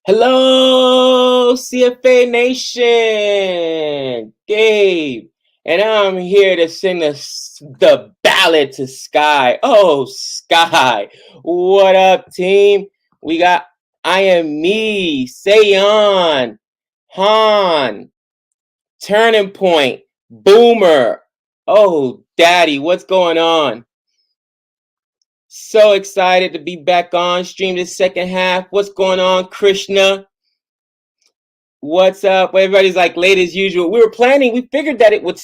Hello, CFA Nation, Gabe, and I'm here to sing the ballad to Sky. Oh, Sky, what up, team? We got I Am Me, Sayon, Han, Turning Point, Boomer. Oh, Daddy, what's going on? So excited to be back on stream this second half. What's going on, Krishna? What's up? Everybody's like late as usual. We figured that it would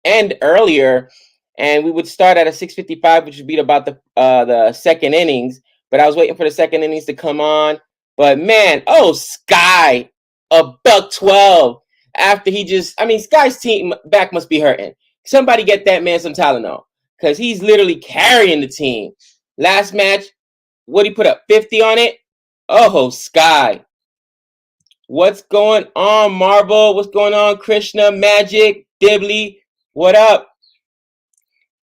end earlier and we would start at a 6:55, which would be about the second innings. But I was waiting for the second innings to come on. But man, oh, Sky, a $112 after Sky's team back must be hurting. Somebody get that man some Tylenol because he's literally carrying the team. Last match, what he put up 50 on it? Oh, Sky. What's going on, Marble? What's going on, Krishna, Magic, Dibley? What up?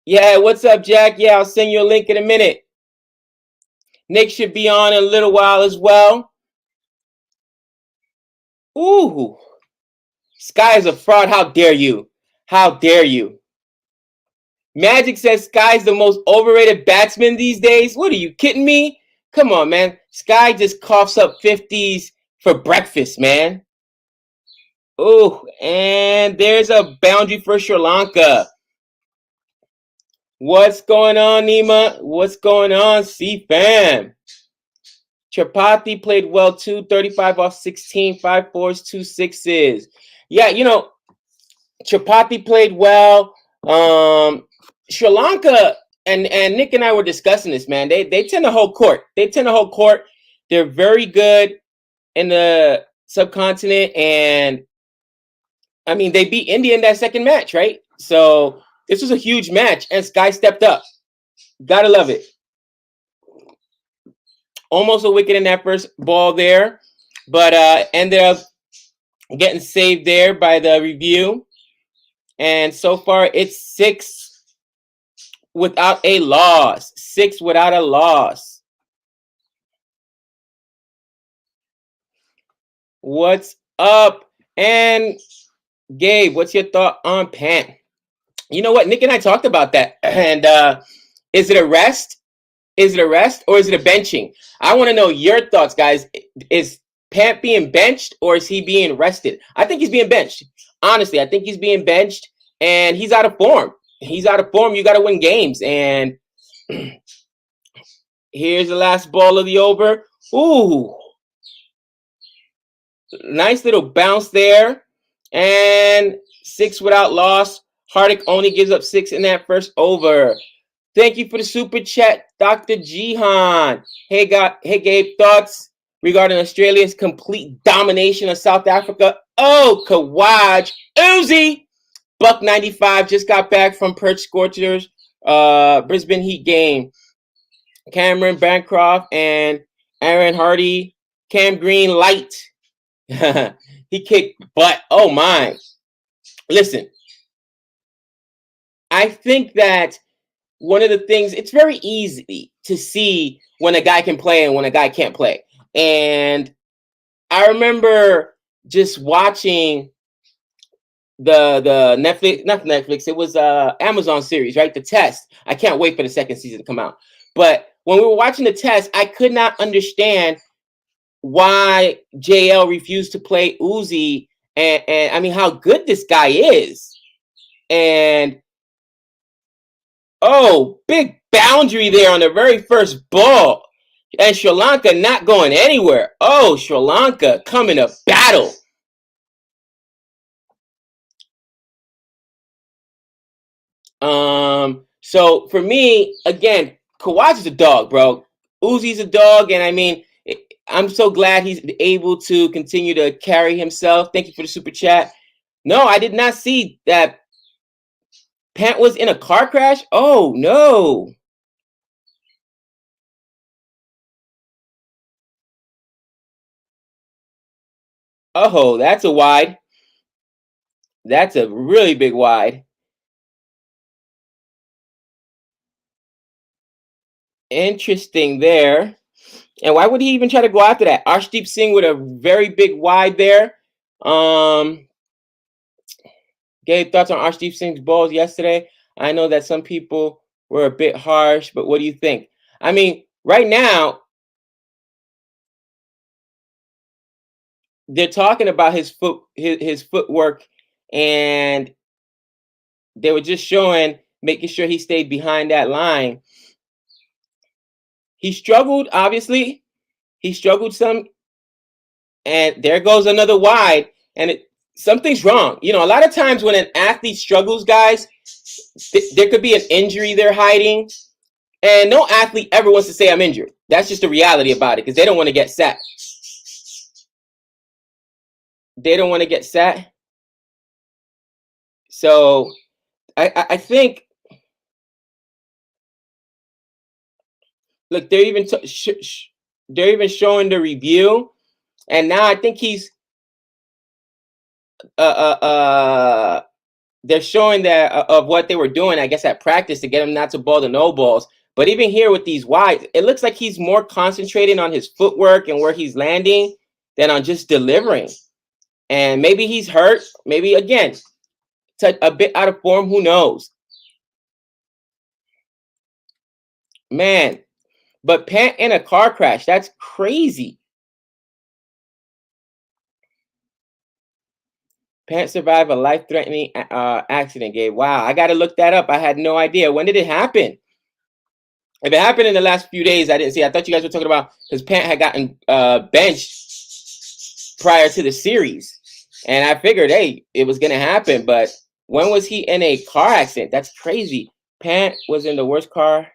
Yeah, what's up, Jack? Yeah, I'll send you a link in a minute. Nick should be on in a little while as well. Ooh. Sky is a fraud. How dare you? How dare you? Magic says Sky's the most overrated batsman these days. What are you kidding me? Come on, man. Sky just coughs up 50s for breakfast, man. Oh, and there's a boundary for Sri Lanka. What's going on, Nima? What's going on, C-Fam? Chapati played well too, 35 off 16, 5 fours, 2 6s. Yeah, Chapati played well. Sri Lanka and Nick and I were discussing this, man. They tend to hold court. They're very good in the subcontinent, and I mean they beat India in that second match, right? So this was a huge match, and Sky stepped up. Gotta love it. Almost a wicket in that first ball there, but ended up getting saved there by the review. And so far, it's 6 without a loss. 6 without a loss. What's up? And Gabe, what's your thought on Pan? You know what? Nick and I talked about that. And is it a rest? Is it a rest or is it a benching? I want to know your thoughts, guys. Is Pant being benched or is he being rested? I think he's being benched. Honestly, I think he's being benched and he's out of form. He's out of form. You got to win games. And here's the last ball of the over. Ooh. Nice little bounce there. And 6 without loss. Hardik only gives up 6 in that first over. Thank you for the super chat, Dr. Jihan. Hey, Gabe, thoughts regarding Australia's complete domination of South Africa? Oh, Kawaj. Uzi. Buck 95 just got back from Perth Scorchers, Brisbane Heat game. Cameron Bancroft and Aaron Hardy. Cam Green light. He kicked butt. Oh, my. Listen, I think that one of the things, it's very easy to see when a guy can play and when a guy can't play. And I remember just watching the Netflix, not Netflix, it was Amazon series, right? The Test. I can't wait for the second season to come out. But when we were watching the Test, I could not understand why JL refused to play Uzi and I mean how good this guy is. And oh, big boundary there on the very first ball. And Sri Lanka not going anywhere. Oh, Sri Lanka coming to battle. So for me, again, Kawaj is a dog, bro. Uzi's a dog, and I mean, I'm so glad he's able to continue to carry himself. Thank you for the super chat. No, I did not see that Pant was in a car crash. Oh, no. Oh, that's a wide. That's a really big wide. Interesting there. And why would he even try to go after that? Arshdeep Singh with a very big wide there. Gabe, thoughts on Arshdeep Singh's balls yesterday? I know that some people were a bit harsh, but what do you think? I mean, right now, they're talking about his footwork, and they were just showing, making sure he stayed behind that line. He struggled, obviously. He struggled some, and there goes another wide, and something's wrong. You know, a lot of times when an athlete struggles, guys, there could be an injury they're hiding, and no athlete ever wants to say I'm injured. That's just the reality about it, because they don't want to get sat. They don't want to get sat. So I think, look, they're even showing the review, and now I think he's they're showing that of what they were doing, I guess, at practice to get him not to ball the no balls. But even here with these wides, it looks like he's more concentrating on his footwork and where he's landing than on just delivering. And maybe he's hurt. Maybe, again, a bit out of form. Who knows? Man, but Pant in a car crash. That's crazy. Pant survived a life-threatening accident, Gabe. Wow, I got to look that up. I had no idea. When did it happen? If it happened in the last few days, I didn't see. I thought you guys were talking about because Pant had gotten benched prior to the series. And I figured, hey, it was going to happen. But when was he in a car accident? That's crazy. Pant was in the worst car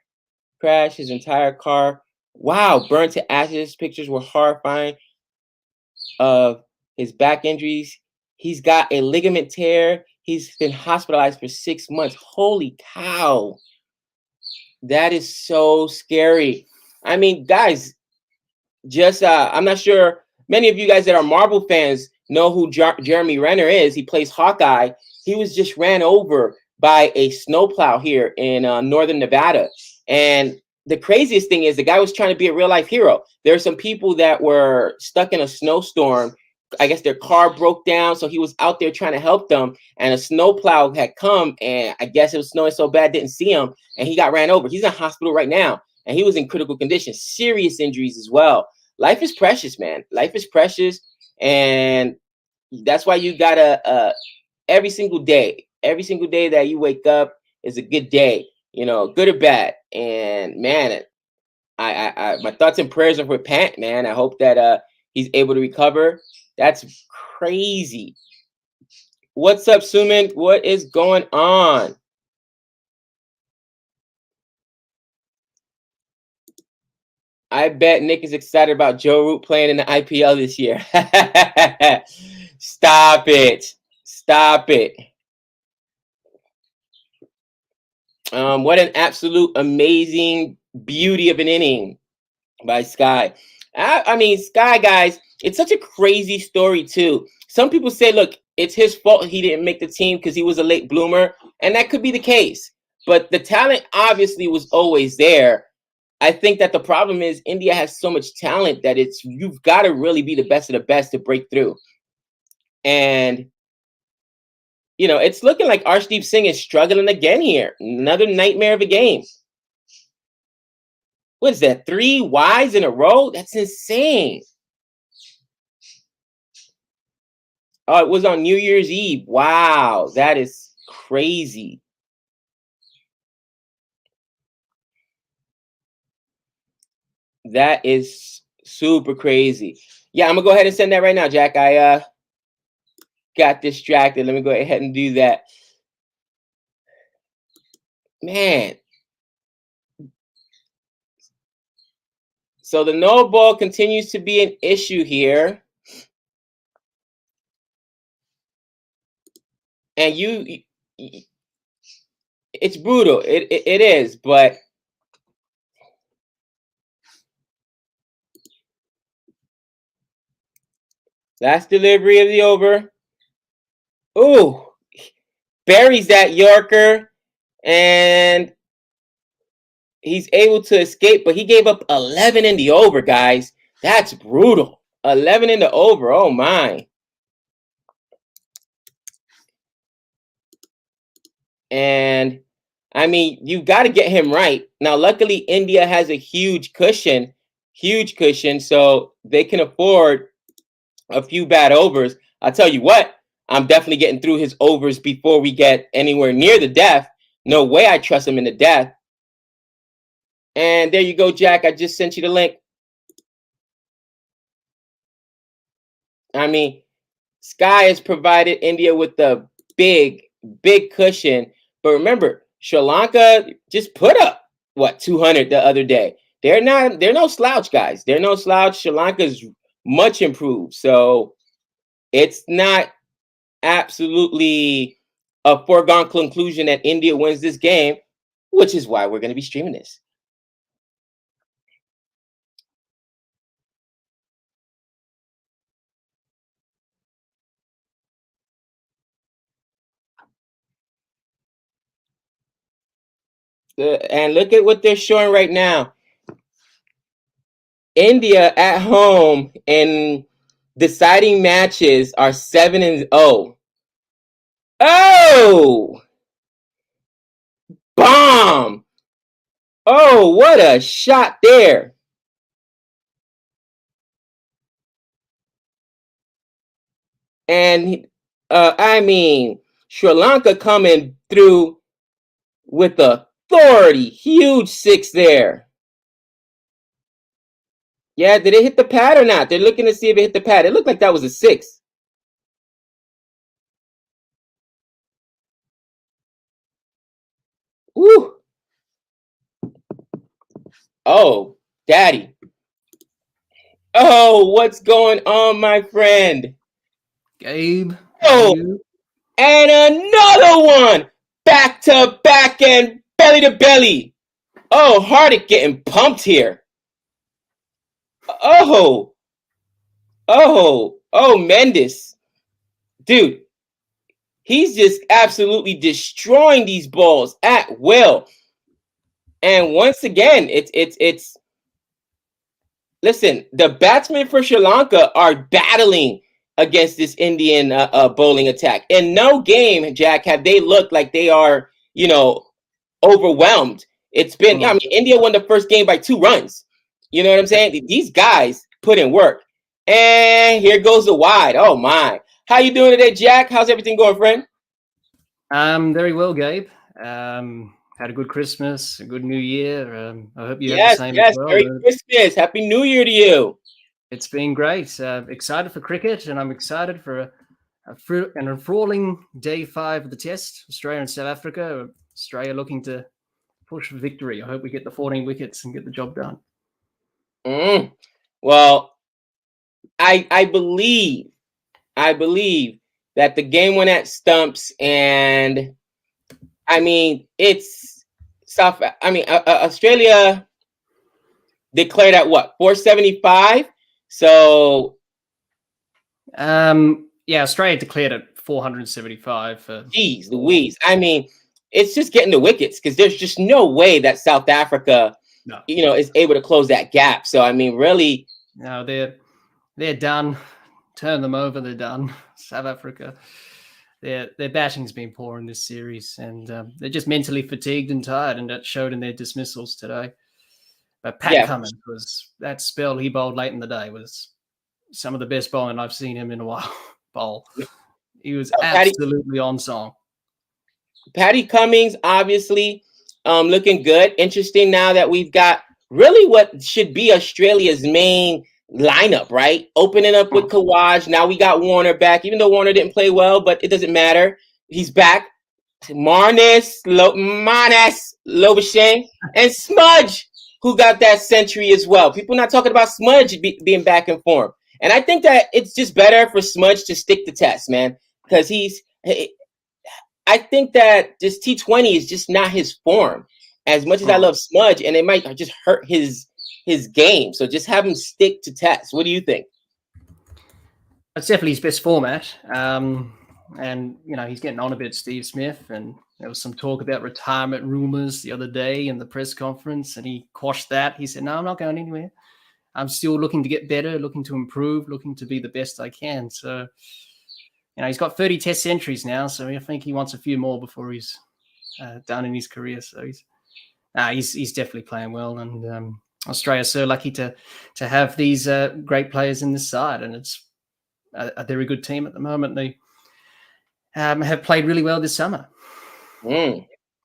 crash. His entire car, wow, burned to ashes. Pictures were horrifying of his back injuries. He's got a ligament tear. He's been hospitalized for 6 months. Holy cow. That is so scary. I mean, guys, just I'm not sure many of you guys that are Marvel fans know who Jeremy Renner is. He plays Hawkeye. He was just ran over by a snowplow here in northern Nevada. And the craziest thing is the guy was trying to be a real life hero. There are some people that were stuck in a snowstorm. I guess their car broke down, so he was out there trying to help them, and a snowplow had come, and I guess it was snowing so bad didn't see him, and he got ran over. He's in hospital right now, and he was in critical condition, serious injuries as well. Life is precious, man. Life is precious, and that's why you gotta every single day that you wake up is a good day, you know, good or bad. And man, I my thoughts and prayers are for Pant, man. I hope that he's able to recover. That's crazy. What's up, Suman? What is going on? I bet Nick is excited about Joe Root playing in the IPL this year. Stop it. Stop it. What an absolute amazing beauty of an inning by Sky. I mean, Sky, guys, it's such a crazy story, too. Some people say, look, it's his fault he didn't make the team because he was a late bloomer, and that could be the case. But the talent obviously was always there. I think that the problem is India has so much talent that you've got to really be the best of the best to break through. And, you know, it's looking like Arshdeep Singh is struggling again here. Another nightmare of a game. What is that? 3 wides in a row? That's insane. Oh, it was on New Year's Eve. Wow, that is crazy. That is super crazy. Yeah, I'm gonna go ahead and send that right now, Jack. I got distracted. Let me go ahead and do that. Man. So the no ball continues to be an issue here. And it's brutal. It is, but last delivery of the over. Ooh, buries that Yorker, and he's able to escape, but he gave up 11 in the over, guys. That's brutal. 11 in the over. Oh my. And I mean, you got to get him right. Now, luckily, India has a huge cushion, so they can afford a few bad overs. I'll tell you what, I'm definitely getting through his overs before we get anywhere near the death. No way I trust him in the death. And there you go, Jack. I just sent you the link. I mean, Sky has provided India with the big cushion. But remember, Sri Lanka just put up, 200 the other day. They're no slouch, guys. They're no slouch. Sri Lanka's much improved. So it's not absolutely a foregone conclusion that India wins this game, which is why we're going to be streaming this. And look at what they're showing right now. India at home in deciding matches are 7-0. Oh, bomb! Oh, what a shot there! And I mean, Sri Lanka coming through with authority. Huge 6 there. Yeah, did it hit the pad or not? They're looking to see if it hit the pad. It looked like that was a 6. Woo! Oh, daddy. Oh, what's going on, my friend? Gabe. Oh, and another one. Back to back and belly to belly. Oh, Hardick getting pumped here. Oh, Mendes. Dude, he's just absolutely destroying these balls at will. And once again, it's listen, the batsmen for Sri Lanka are battling against this Indian bowling attack. In no game, Jack, have they looked like they are, overwhelmed. It's been, I mean, India won the first game by 2 runs. You know what I'm saying? These guys put in work. And here goes the wide. Oh my. How you doing today, Jack? How's everything going, friend? Very well, Gabe. Had a good Christmas, a good New Year. I hope you had the same as well. Merry Christmas. Happy New Year to you. It's been great. Excited for cricket, and I'm excited for an enthralling day 5 of the Test. Australia and South Africa. Australia looking to push for victory. I hope we get the 14 wickets and get the job done. Well, I believe that the game went at stumps, and I mean it's Australia declared at 475. So Australia declared at 475. Geez Louise. I mean, it's just getting the wickets because there's just no way that South Africa is able to close that gap. So I mean, really, no, they're done. Turn them over. They're done. South Africa, their batting's been poor in this series, and they're just mentally fatigued and tired, and that showed in their dismissals today. But Pat Cummins that spell he bowled late in the day was some of the best bowling I've seen him in a while. Bowl. He was absolutely on song. Patty Cummins, obviously, looking good. Interesting now that we've got really what should be Australia's main lineup, right? Opening up with Kawaj. Now we got Warner back, even though Warner didn't play well, but it doesn't matter. He's back. Marnus, Lobuschagne, and Smudge, who got that century as well. People not talking about Smudge being back in form. And I think that it's just better for Smudge to stick the test, man, because I think that this T20 is just not his form. As much as I love Smudge, and it might just hurt his game. So just have him stick to test. What do you think? That's definitely his best format. And, he's getting on a bit, Steve Smith, and There was some talk about retirement rumors the other day in the press conference, and he quashed that. He said, "No, I'm not going anywhere. I'm still looking to get better, looking to improve, looking to be the best I can." So, he's got 30 Test centuries now, so I think he wants a few more before he's done in his career. So he's definitely playing well, and Australia's so lucky to have these great players in this side, and it's a very good team at the moment. They have played really well this summer,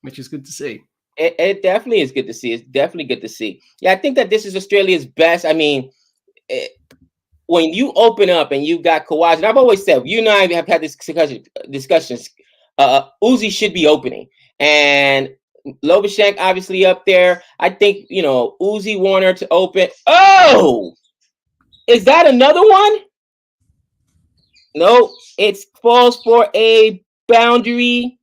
which is good to see. It definitely is good to see. It's definitely good to see. Yeah, I think that this is Australia's best. I mean, when you open up and you got Kawhi, and I've always said, you and I have had this discussions. Uzi should be opening, and Lovashenk obviously up there. I think Uzi, Warner to open. Oh, is that another one? No, it falls for a boundary.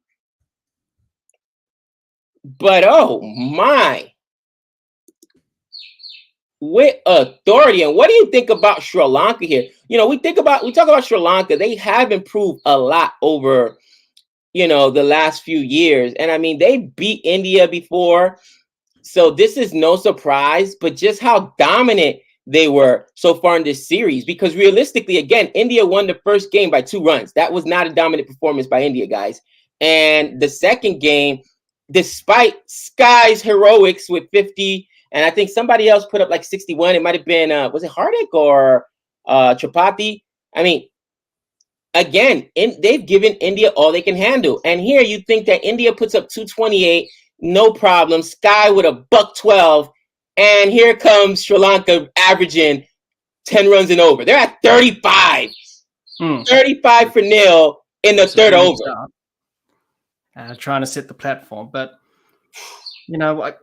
But oh my, with authority. And what do you think about Sri Lanka here? We talk about Sri Lanka. They have improved a lot over the last few years. And I mean, they beat India before, so this is no surprise, but just how dominant they were so far in this series. Because realistically, again, India won the first game by 2 runs. That was not a dominant performance by India, guys. And the second game, despite Sky's heroics with 50, and I think somebody else put up like 61. It might have been, was it Hardik or Tripathi? I mean, again, they've given India all they can handle. And here you think that India puts up 228, no problem. Sky with a $112. And here comes Sri Lanka averaging 10 runs and over. They're at 35. 35 for nil in the third over. Trying to set the platform. But,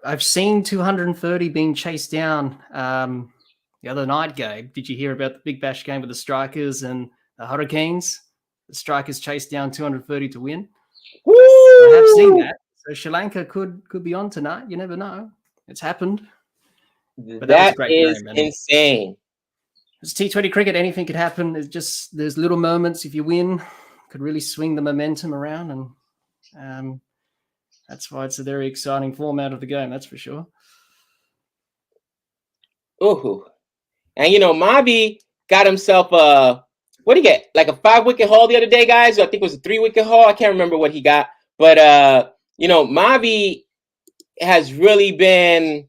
I've seen 230 being chased down the other night, Gabe. Did you hear about the Big Bash game with the Strikers and the Hurricanes? The Strikers chased down 230 to win. Woo! I have seen that. So Sri Lanka could be on tonight. You never know. It's happened. But that is insane. It's T20 cricket. Anything could happen. There's little moments. If you win, could really swing the momentum around, and that's why it's a very exciting format of the game. That's for sure. Ooh, and Mavi got himself what did he get? Like a 5-wicket haul the other day, guys. I think it was a 3-wicket haul. I can't remember what he got, but Mavi has really been,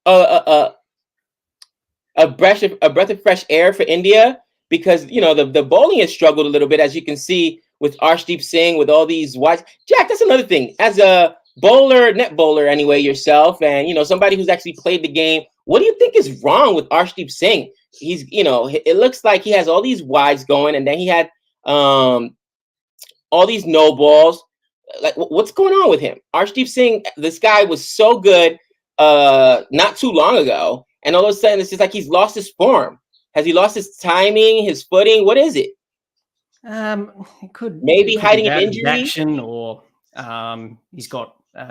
a breath of fresh air for India, because the bowling has struggled a little bit, as you can see with Arshdeep Singh, with all these wides. Jack, that's another thing. As a bowler, net bowler anyway, yourself, and somebody who's actually played the game, what do you think is wrong with Arshdeep Singh? He's it looks like he has all these wides going, and then he had all these no balls. Like, what's going on with him? Arshdeep Singh, this guy was so good not too long ago, and all of a sudden it's just like he's lost his form. Has he lost his timing, his footing? What is it? It could hiding an injury, action, or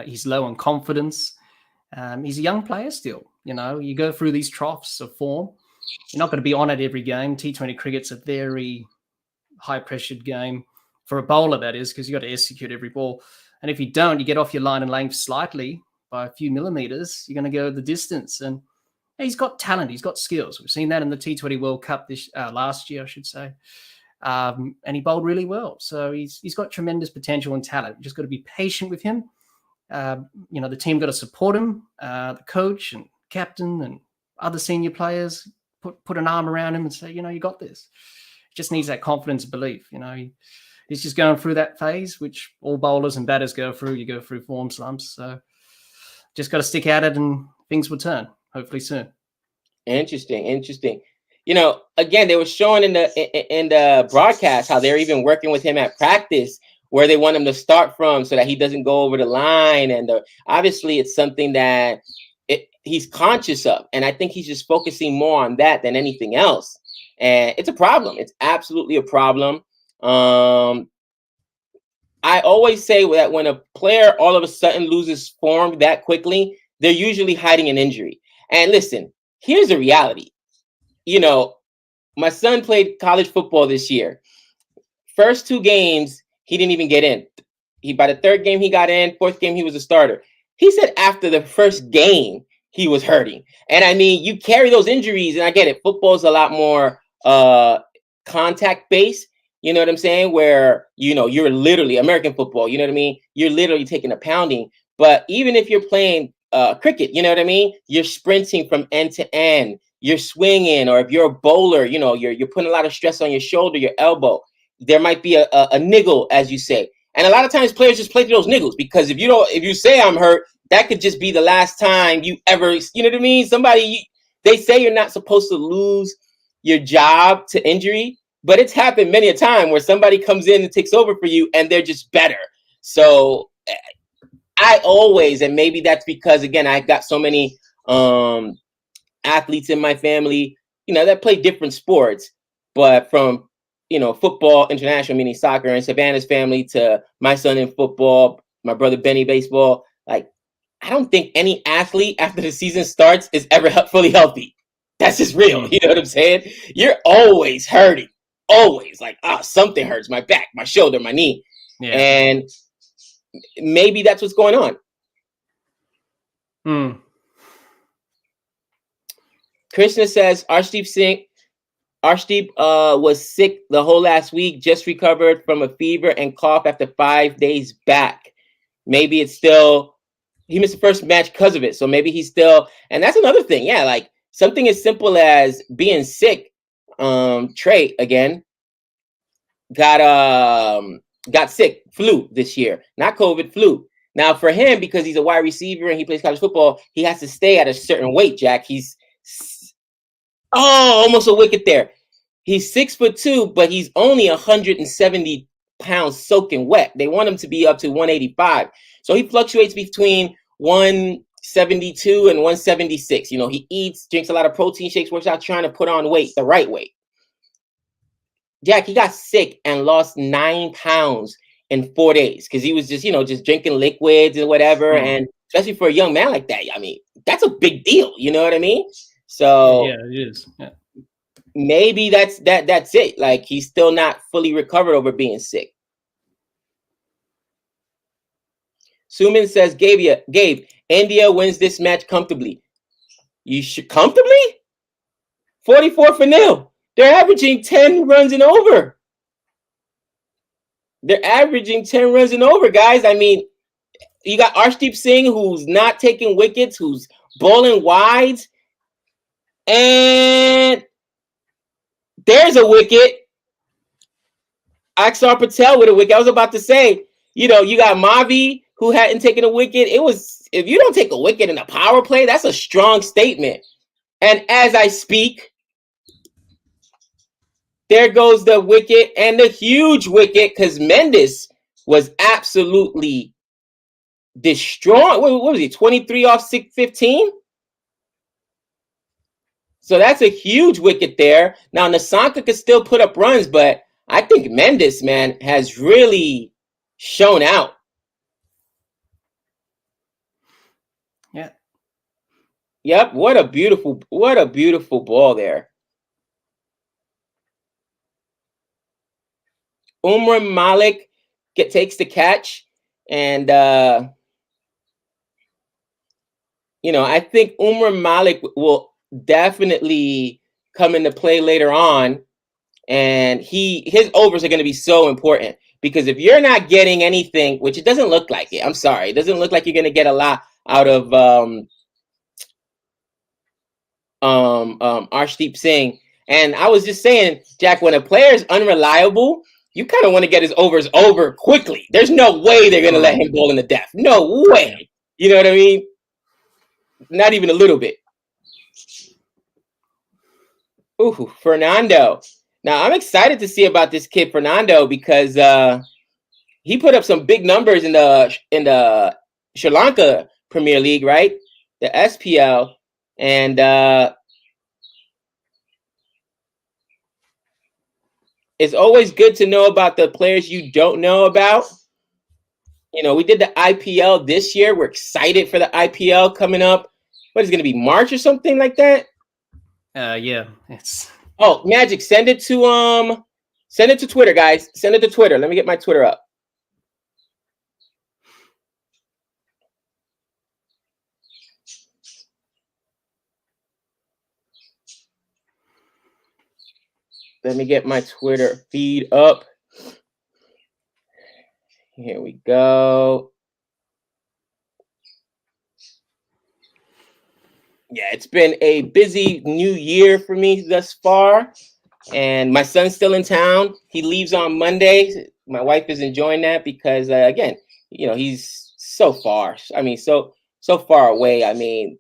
he's low on confidence. He's a young player still. You go through these troughs of form. You're not going to be on it every game. T20 cricket's a very high-pressured game for a bowler, that is, because you got to execute every ball. And if you don't, you get off your line and length slightly by a few millimeters, you're going to go the distance. And he's got talent. He's got skills. We've seen that in the T20 World Cup last year, I should say. And he bowled really well. So he's got tremendous potential and talent. You just got to be patient with him. The team got to support him. The coach and captain and other senior players put an arm around him and say, you got this. He just needs that confidence and belief. He's just going through that phase, which all bowlers and batters go through. You go through form slumps. So just got to stick at it, and things will turn, hopefully soon. Interesting. Again, they were showing in the broadcast how they're even working with him at practice, where they want him to start from so that he doesn't go over the line. And obviously it's something that he's conscious of. And I think he's just focusing more on that than anything else. And it's a problem. It's absolutely a problem. I always say that when a player all of a sudden loses form that quickly, they're usually hiding an injury. And listen, here's the reality. My son played college football this year. first 2 games, he didn't even get in. By the 3rd game, he got in. 4th game, he was a starter. He said after the first game, he was hurting. And I mean, you carry those injuries, and I get it. Football is a lot more contact based. You know what I'm saying? Where, you're literally American football. You know what I mean? You're literally taking a pounding. But even if you're playing cricket, you know what I mean? You're sprinting from end to end. You're swinging, or if you're a bowler, you're putting a lot of stress on your shoulder, your elbow. There might be a niggle, as you say. And a lot of times players just play through those niggles, because if you say I'm hurt, that could just be the last time you ever, you know what I mean? They say you're not supposed to lose your job to injury, but it's happened many a time where somebody comes in and takes over for you and they're just better. So I always, and maybe that's because, again, I got so many athletes in my family, that play different sports, but from football international, meaning soccer, and Savannah's family, to my son in football, my brother Benny baseball. Like, I don't think any athlete after the season starts is ever fully healthy. That's just real. You know what I'm saying? You're always hurting. Always. Like, something hurts. My back, my shoulder, my knee. Yeah. And maybe that's what's going on. Krishna says, Arshdeep was sick the whole last week, just recovered from a fever and cough after 5 days back. Maybe it's still, he missed the first match because of it. So maybe he's still, and that's another thing. Yeah, like something as simple as being sick. Trey, again, got sick, flu this year, not COVID, flu. Now for him, because he's a wide receiver and he plays college football, he has to stay at a certain weight, Jack. He's almost a wicket there. He's 6'2", but he's only 170 pounds soaking wet. They want him to be up to 185. So he fluctuates between 172 and 176. He eats, drinks a lot of protein shakes, works out, trying to put on weight, the right weight. Jack, he got sick and lost 9 pounds in 4 days because he was just drinking liquids and whatever. And especially for a young man like that, I mean, that's a big deal. You know what I mean? So yeah, it is. Yeah. Maybe that's it. Like, he's still not fully recovered over being sick. Suman says, Gabe, India wins this match comfortably. You should comfortably? 44-0. They're averaging 10 runs and over. They're averaging 10 runs and over, guys. I mean, you got Arshdeep Singh, who's not taking wickets, who's bowling wides. And there's a wicket. Aksar Patel with a wicket. I was about to say, you got Mavi, who hadn't taken a wicket. If you don't take a wicket in a power play, that's a strong statement. And as I speak, there goes the wicket, and the huge wicket, because Mendes was absolutely destroyed. What was he, 23 off 15? So that's a huge wicket there. Now, Nasanka could still put up runs, but I think Mendes, man, has really shown out. Yeah. Yep. What a beautiful ball there. Umar Malik takes the catch. And, I think Umar Malik will definitely come into play later on. And his overs are going to be so important, because if you're not getting anything, which it doesn't look like it, I'm sorry, it doesn't look like you're going to get a lot out of Arshdeep Singh. And I was just saying, Jack, when a player is unreliable, you kind of want to get his overs over quickly. There's no way they're going to let him bowl in the death. No way. You know what I mean? Not even a little bit. Ooh, Fernando. Now, I'm excited to see about this kid, Fernando, because he put up some big numbers in the Sri Lanka Premier League, right? The SPL. And it's always good to know about the players you don't know about. We did the IPL this year. We're excited for the IPL coming up. What is it going to be, March or something like that? Yeah. It's. Oh, Magic, send it to Send it to Twitter, guys. Send it to Twitter. Let me get my Twitter up. Let me get my Twitter feed up. Here we go. Yeah, it's been a busy new year for me thus far. And my son's still in town. He leaves on Monday. My wife is enjoying that because, again, he's so far. I mean, so far away. I mean,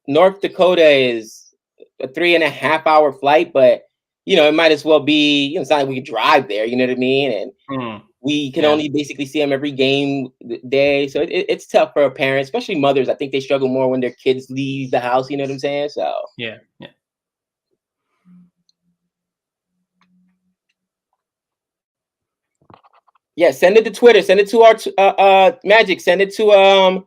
North Dakota is a 3.5-hour flight, but it might as well be. It's not like we can drive there. You know what I mean? And we can only basically see him every game day. So it's tough for a parent, especially mothers. I think they struggle more when their kids leave the house. You know what I'm saying? So yeah. Yeah, send it to Twitter. Send it to our Magic. Send it to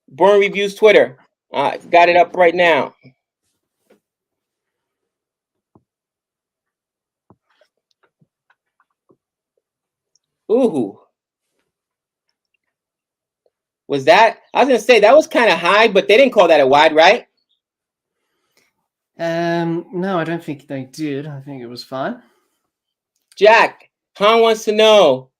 Boring Reviews Twitter. Got it up right now. Ooh. Was that? I was gonna say that was kind of high, but they didn't call that a wide, right? No, I don't think they did. I think it was fine. Jack, Han wants to know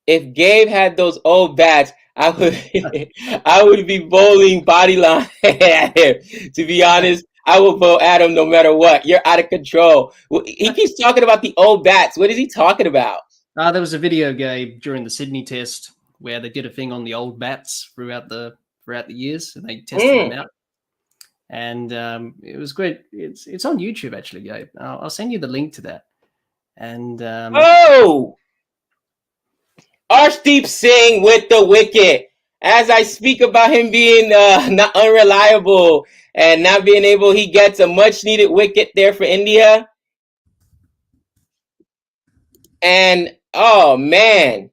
if Gabe had those old bats, I would be bowling body line at him. To be honest, I will vote at him no matter what. You're out of control. He keeps talking about the old bats. What is he talking about? There was a video, Gabe, during the Sydney test where they did a thing on the old bats throughout the years, and they tested them out. And it was great. It's on YouTube, actually, Gabe. I'll send you the link to that. And Arshdeep Singh with the wicket. As I speak about him being not unreliable and not being able, he gets a much needed wicket there for India. And oh man,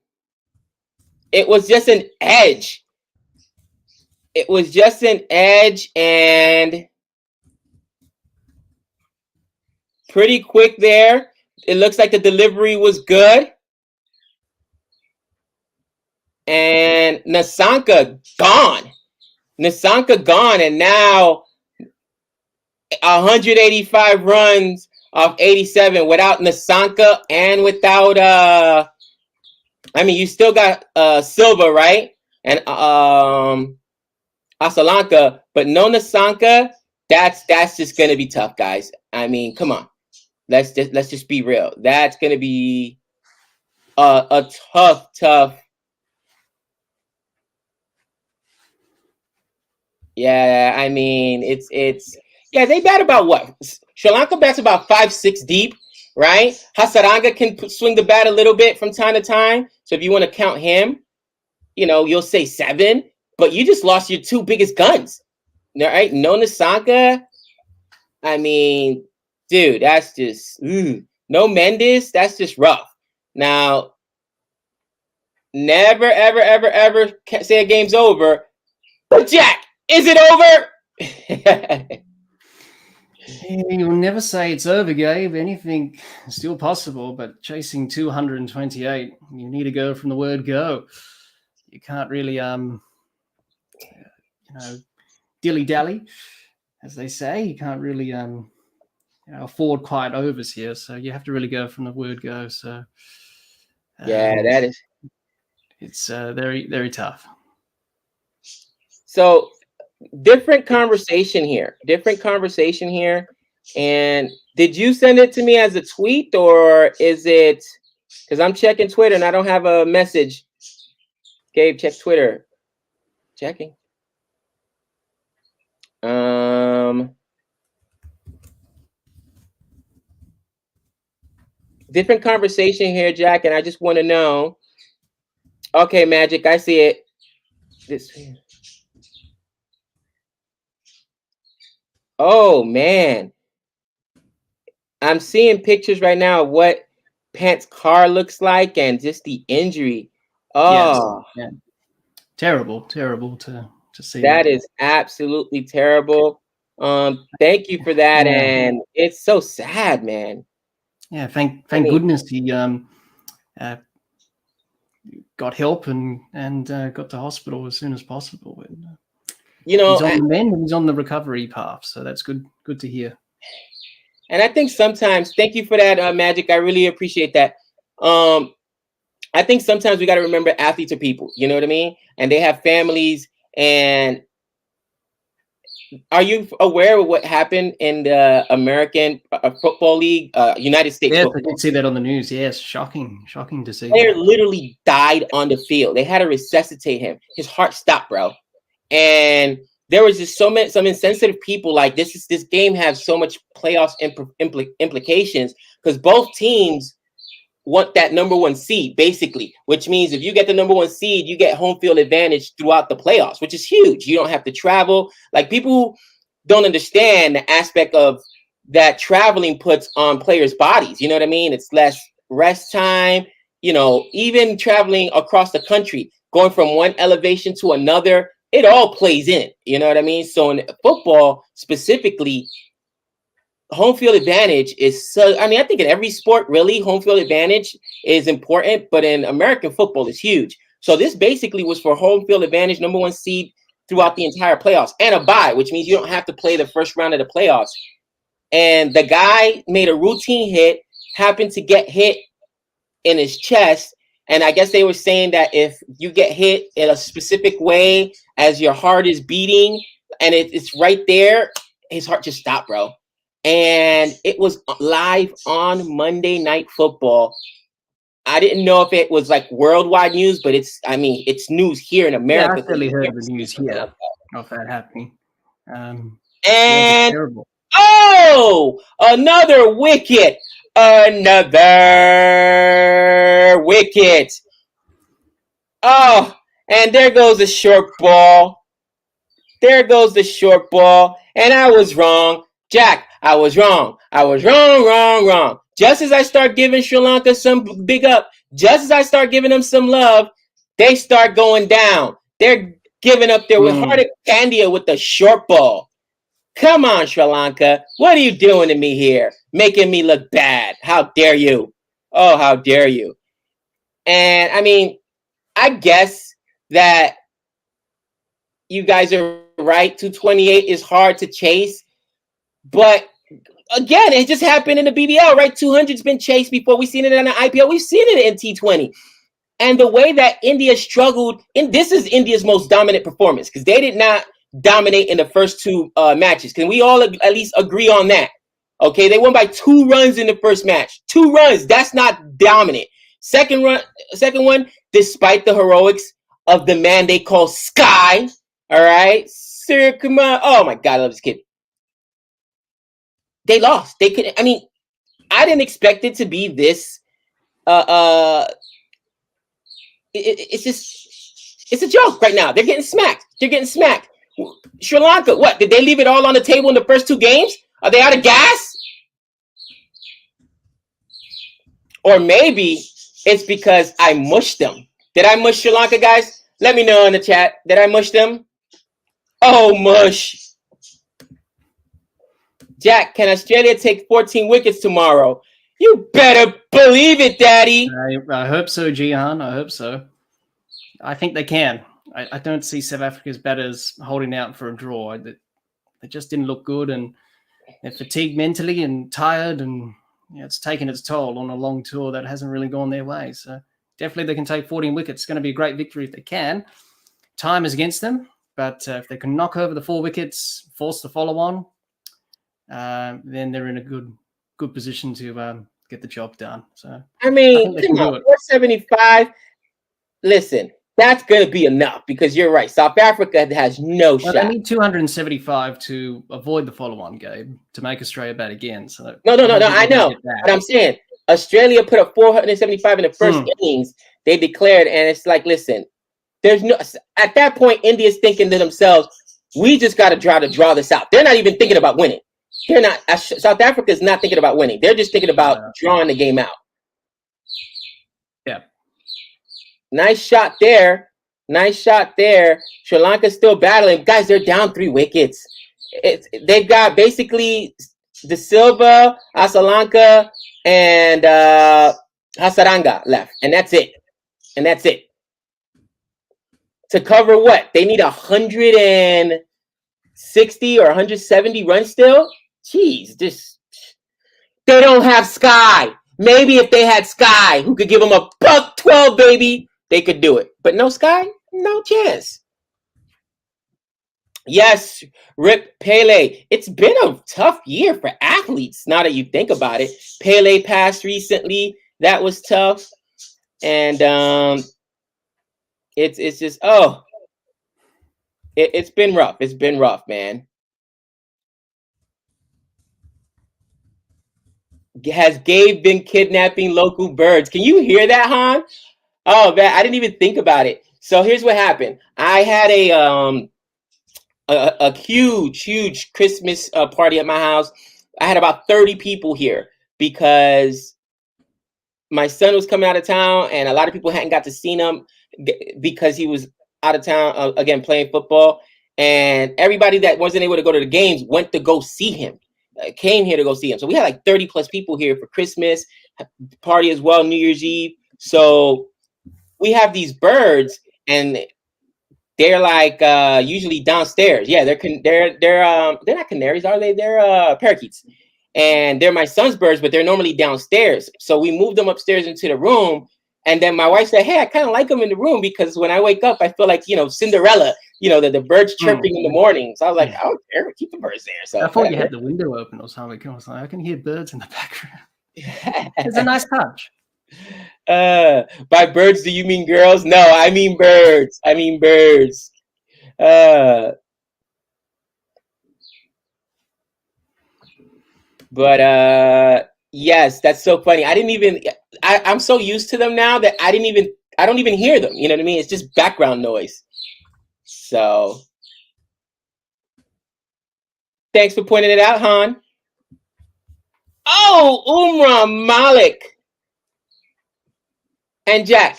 it was just an edge. It was just an edge and pretty quick there. It looks like the delivery was good. And Nissanka gone. And now 185 runs off 87 without Nissanka and without you still got Silva, right? And Asalanka, but no Nissanka. That's just gonna be tough, guys. I mean, come on. Let's just be real. That's gonna be a tough. Yeah, I mean, it's they bat about what? Sri Lanka bats about 5-6 deep, right? Hasaranga can swing the bat a little bit from time to time. So if you want to count him, you'll say 7, but you just lost your 2 biggest guns. All right? No Nissanka. I mean, dude, that's just no Mendes, that's just rough. Now, never, ever say a game's over. But Jack, is it over? You'll never say it's over, Gabe. Anything is still possible, but chasing 228, you need to go from the word go. You can't really, dilly-dally, as they say. You can't really, afford quiet overs here. So you have to really go from the word go. So yeah, that is. It's very, very tough. So different conversation here. And did you send it to me as a tweet or is it because I'm checking Twitter and I don't have a message? Gabe, check Twitter. Checking. Different conversation here, Jack, and I just want to know. Okay, Magic, I see it. This. Oh man, I'm seeing pictures right now of what Pant's car looks like and just the injury. Oh, yes. Yeah. Terrible to see. That is absolutely terrible. Thank you for that, and it's so sad, man. Yeah, thank goodness he got help and got to hospital as soon as possible. And, you know, he's on the mend and he's on the recovery path, so that's good to hear. And I think sometimes, thank you for that, Magic. I really appreciate that. I think sometimes we got to remember athletes are people. You know what I mean? And they have families. And are you aware of what happened in the American Football League, United States Yes, football? I did see that on the news. Yes, shocking to see. Player literally died on the field. They had to resuscitate him. His heart stopped, bro. And there was just some insensitive people like this game has so much playoffs implications because both teams want that number one seed, basically, which means if you get the number one seed, you get home field advantage throughout the playoffs, which is huge. You don't have to travel. Like, people don't understand the aspect of that traveling puts on players' bodies. You know what I mean? It's less rest time, even traveling across the country, going from one elevation to another, it all plays in. You know what I mean? So in football specifically, home field advantage is so, I think in every sport, really, home field advantage is important, but in American football, it's huge. So this basically was for home field advantage, number one seed throughout the entire playoffs, and a bye, which means you don't have to play the first round of the playoffs. And the guy made a routine hit, happened to get hit in his chest. And I guess they were saying that if you get hit in a specific way as your heart is beating and it's right there, his heart just stopped, bro. And it was live on Monday Night Football. I didn't know if it was like worldwide news, but it's news here in America. Yeah, I really heard the news here of that happening. And terrible. Oh, another wicket. Oh, and there goes the short ball. And I was wrong. Jack, I was wrong. Wrong. Just as I start giving Sri Lanka some big up, just as I start giving them some love, they start going down. They're giving up there with Hardik Pandya with the short ball. Come on, Sri Lanka. What are you doing to me here? Making me look bad. How dare you? Oh, how dare you? And I guess that you guys are right. 228 is hard to chase. But again, it just happened in the BBL, right? 200's been chased before. We've seen it in the IPL. We've seen it in T20. And the way that India struggled, and this is India's most dominant performance because they did not dominate in the first two matches. Can we all at least agree on that? Okay, they won by 2 runs in the first match. 2 runs. That's not dominant. Second one, despite the heroics of the man they call Sky. All right, Sir Kumar. Oh my God, I love this kid. They lost. They could. I didn't expect it to be this. It's a joke right now. They're getting smacked. Sri Lanka, what? Did they leave it all on the table in the first 2 games? Are they out of gas? Or maybe it's because I mushed them. Did I mush Sri Lanka, guys? Let me know in the chat. Did I mush them? Oh, mush. Jack, can Australia take 14 wickets tomorrow? You better believe it, Daddy. I hope so, Jihan. I hope so. I think they can. I don't see South Africa's batters holding out for a draw. They just didn't look good, and they're fatigued mentally and tired, and it's taken its toll on a long tour that hasn't really gone their way. So definitely they can take 14 wickets. It's going to be a great victory if they can. Time is against them, but if they can knock over the 4 wickets, force the follow-on, then they're in a good position to get the job done. So come on, 475. Listen, that's going to be enough because you're right. South Africa has no shot. They need 275 to avoid the follow-on, Gabe, to make Australia bat again. So no. I know, but I'm saying Australia put up 475 in the first innings. They declared, and it's like, listen, there's no. At that point, India's thinking to themselves, we just got to try to draw this out. They're not even thinking about winning. They're not. South Africa is not thinking about winning. They're just thinking about drawing the game out. Yeah. Nice shot there. Sri Lanka's still battling. Guys, they're down 3 wickets. They've got basically De Silva, Asalanka, and Hasaranga left, and that's it. And that's it. To cover what? They need 160 or 170 runs still? Jeez, they don't have Sky. Maybe if they had Sky, who could give them a $112, baby, they could do it. But no Sky? No chance. Yes, Rip Pele. It's been a tough year for athletes, now that you think about it. Pele passed recently. That was tough. And it's just, it's been rough. It's been rough, man. Has Gabe been kidnapping local birds? Can you hear that, Han? Oh, man, I didn't even think about it. So here's what happened. I had a huge Christmas party at my house. I had about 30 people here because my son was coming out of town, and a lot of people hadn't got to see him because he was out of town, again, playing football. And everybody that wasn't able to go to the games went to go see him, came here to go see him. So we had like 30 plus people here for Christmas party as well, New Year's Eve. So we have these birds, and they're like usually downstairs. Yeah, they're not canaries, are they? They're parakeets. And they're my son's birds, but they're normally downstairs. So we moved them upstairs into the room. And then my wife said, hey, I kind of like them in the room because when I wake up, I feel like, Cinderella, the birds chirping in the morning. So I was like, I don't care, keep the birds there. So I thought you had the window open or something. I was like, I can hear birds in the background. It's a nice touch. By birds, do you mean girls? No, I mean birds. But yes, that's so funny. I'm so used to them now that I don't even hear them. You know what I mean? It's just background noise. So thanks for pointing it out, Han. Oh, Umrah Malik. And Jack,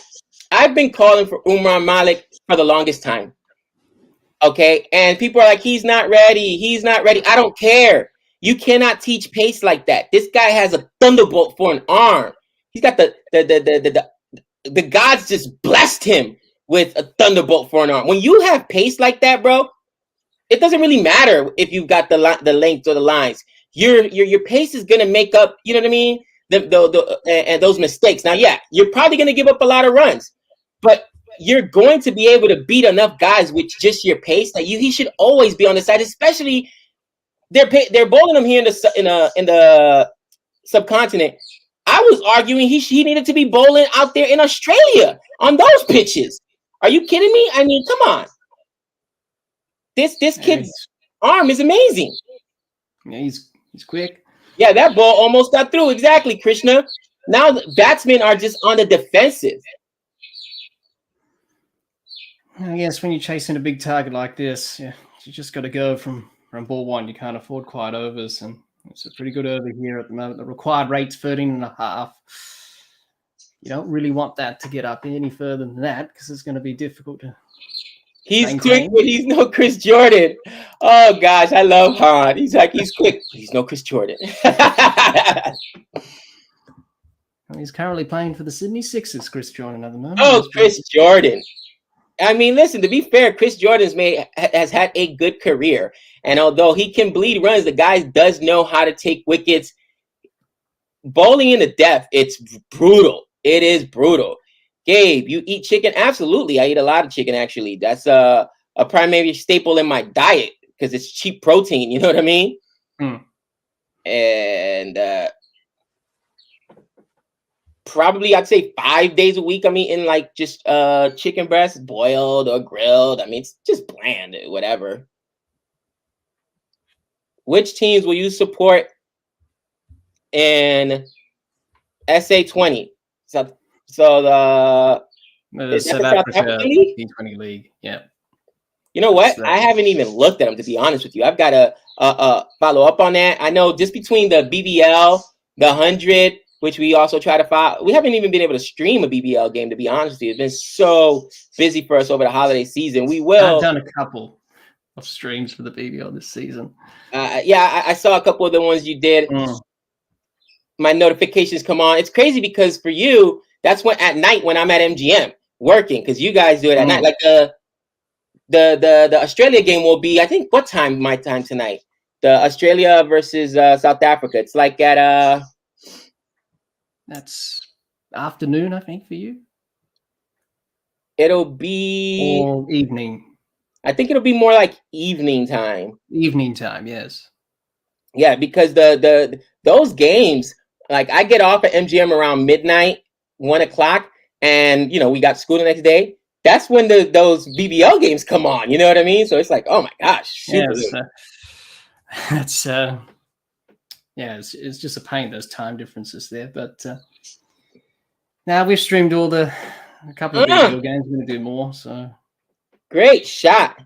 I've been calling for Umrah Malik for the longest time. Okay, and people are like, he's not ready. I don't care. You cannot teach pace like that. This guy has a thunderbolt for an arm. He's got the gods just blessed him with a thunderbolt for an arm. When you have pace like that, bro, it doesn't really matter if you've got the length or the lines. Your pace is gonna make up. You know what I mean? And those mistakes. Now, yeah, you're probably gonna give up a lot of runs, but you're going to be able to beat enough guys with just your pace that he should always be on the side. Especially they're bowling him here in the subcontinent. I was arguing he needed to be bowling out there in Australia on those pitches. Are you kidding me? I mean, come on. This kid's arm is amazing. Yeah, he's quick. Yeah, that ball almost got through. Exactly, Krishna. Now the batsmen are just on the defensive. I guess when you're chasing a big target like this, you just got to go from ball one. You can't afford quiet overs, and it's a pretty good over here at the moment. The required rate's 13.5. You don't really want that to get up any further than that because it's going to be difficult to. He's quick, but he's no Chris Jordan. Oh gosh, I love Han. He's quick, but he's no Chris Jordan. He's currently playing for the Sydney Sixers, Chris Jordan, at the moment. Oh, Chris Jordan. I mean, listen, to be fair, Chris Jordan has had a good career. And although he can bleed runs, the guy does know how to take wickets. Bowling in the depth, it's brutal. It is brutal. Gabe, you eat chicken? Absolutely. I eat a lot of chicken, actually. That's a primary staple in my diet because it's cheap protein. You know what I mean? And probably I'd say 5 days a week I'm eating like just chicken breast, boiled or grilled. I mean, it's just bland, whatever. Which teams will you support in SA20? So the South Africa T20 League. Yeah. You know what? I haven't even looked at them, to be honest with you. I've got to follow up on that. I know just between the BBL, the 100, which we also try to follow. We haven't even been able to stream a BBL game, to be honest with you. It's been so busy for us over the holiday season. We will. I've done a couple of streams for the BBL this season. Yeah, I saw a couple of the ones you did. my notifications come on. It's crazy because for you, that's when at night when I'm at MGM working, because you guys do it at night. Like the Australia game will be, I think, what time my time tonight? The Australia versus South Africa. It's like at That's afternoon, I think, for you. It'll be or evening. I think it'll be more like evening time. Evening time, yes. Yeah, because those games, like I get off at MGM around midnight, 1 o'clock, and we got school the next day. That's when those BBL games come on. You know what I mean? So it's like, oh my gosh, super. It's it's just a pain, those time differences there. But now we've streamed a couple of BBL games. We're going to do more. So great shot.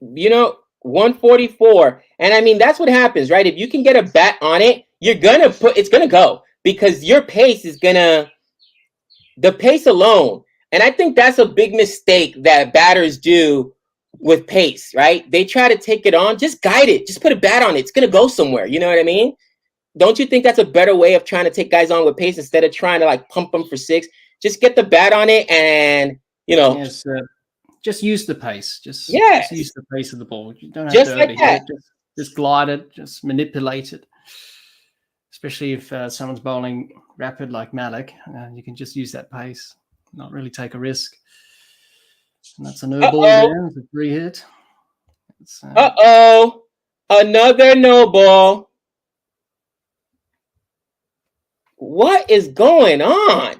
144. And I mean, that's what happens, right? If you can get a bat on it, it's going to go, because your pace is the pace alone. And I think that's a big mistake that batters do with pace, right? They try to take it on, just guide it, just put a bat on it. It's going to go somewhere. You know what I mean? Don't you think that's a better way of trying to take guys on with pace instead of trying to like pump them for 6? Just get the bat on it and, Yes, just use the pace. Just use the pace of the ball. You don't have just to like that. Just glide it. Just manipulate it. Especially if someone's bowling rapid like Malik, you can just use that pace. Not really take a risk. And that's a no ball there. It's a free hit. Another no ball. What is going on?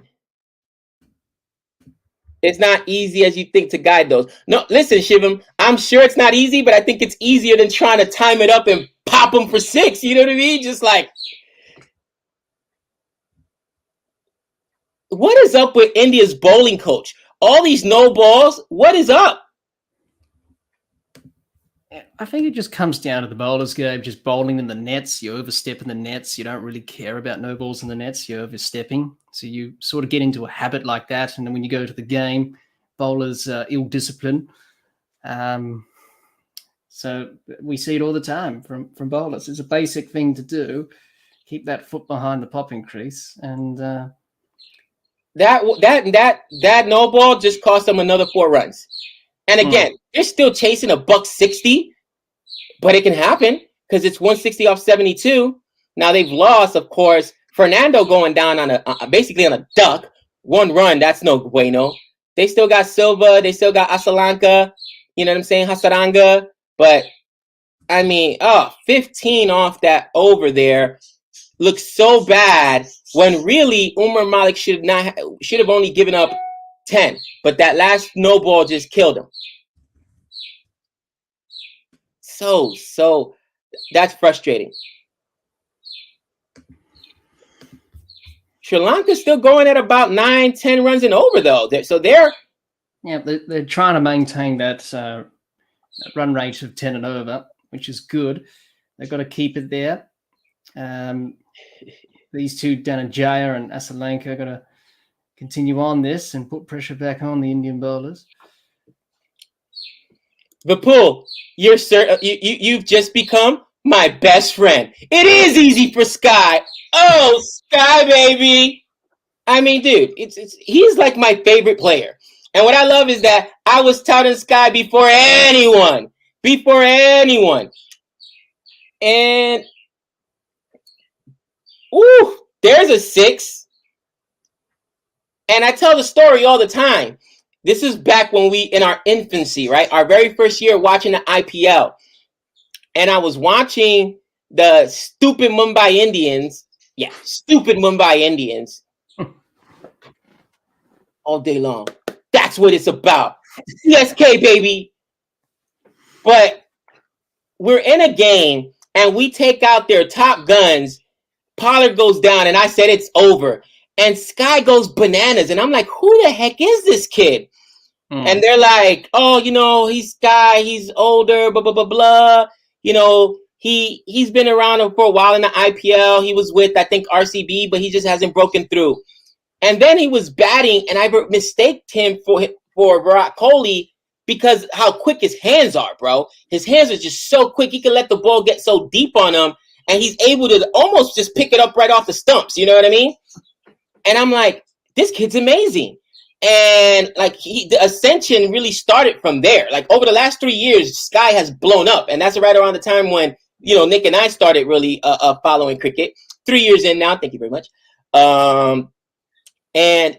It's not easy as you think to guide those. No, listen, Shivam, I'm sure it's not easy, but I think it's easier than trying to time it up and pop them for 6. You know what I mean? Just like, what is up with India's bowling coach? All these no balls, what is up? I think it just comes down to the bowlers, Gabe, just bowling in the nets. You overstep in the nets. You don't really care about no balls in the nets. You're overstepping. So you sort of get into a habit like that. And then when you go to the game, bowlers ill-discipline. So we see it all the time from bowlers. It's a basic thing to do. Keep that foot behind the popping crease. And that no ball just cost them another 4 runs. And again, they're still chasing a $160, but it can happen because it's 160 off 72. Now they've lost, of course. Fernando going down on basically on a duck. 1 run, that's no bueno. They still got Silva, they still got Asalanka, you know what I'm saying, Hasaranga. But I mean, 15 off that over there looks so bad when really Umar Malik should have only given up 10, but that last no ball just killed him. So that's frustrating. Sri Lanka's still going at about 9-10 runs and over though. They're trying to maintain that run rate of 10 and over, which is good. They've got to keep it there. These two, Dhananjaya and Asalanka, got to continue on this and put pressure back on the Indian bowlers. Vipul, you've just become my best friend. It is easy for Sky. Oh, Sky, baby. I mean, dude, he's like my favorite player. And what I love is that I was touting Sky before anyone. And, there's a 6. And I tell the story all the time. This is back when we, in our infancy, right? Our very first year watching the IPL. And I was watching the stupid Mumbai Indians. Yeah, stupid Mumbai Indians. All day long. That's what it's about. CSK, baby. But we're in a game and we take out their top guns. Pollard goes down and I said it's over. And Sky goes bananas. And I'm like, who the heck is this kid? And they're like, he's Sky. He's older, blah, blah, blah, blah. He's been around for a while in the IPL. He was with, I think, RCB, but he just hasn't broken through. And then he was batting, and I mistaked him for Virat Kohli because how quick his hands are, bro. His hands are just so quick. He can let the ball get so deep on him, and he's able to almost just pick it up right off the stumps. You know what I mean? And I'm like, this kid's amazing. And like the ascension really started from there. Like over the last 3 years, Sky has blown up, and that's right around the time when Nick and I started really following cricket. 3 years in now. Thank you very much. And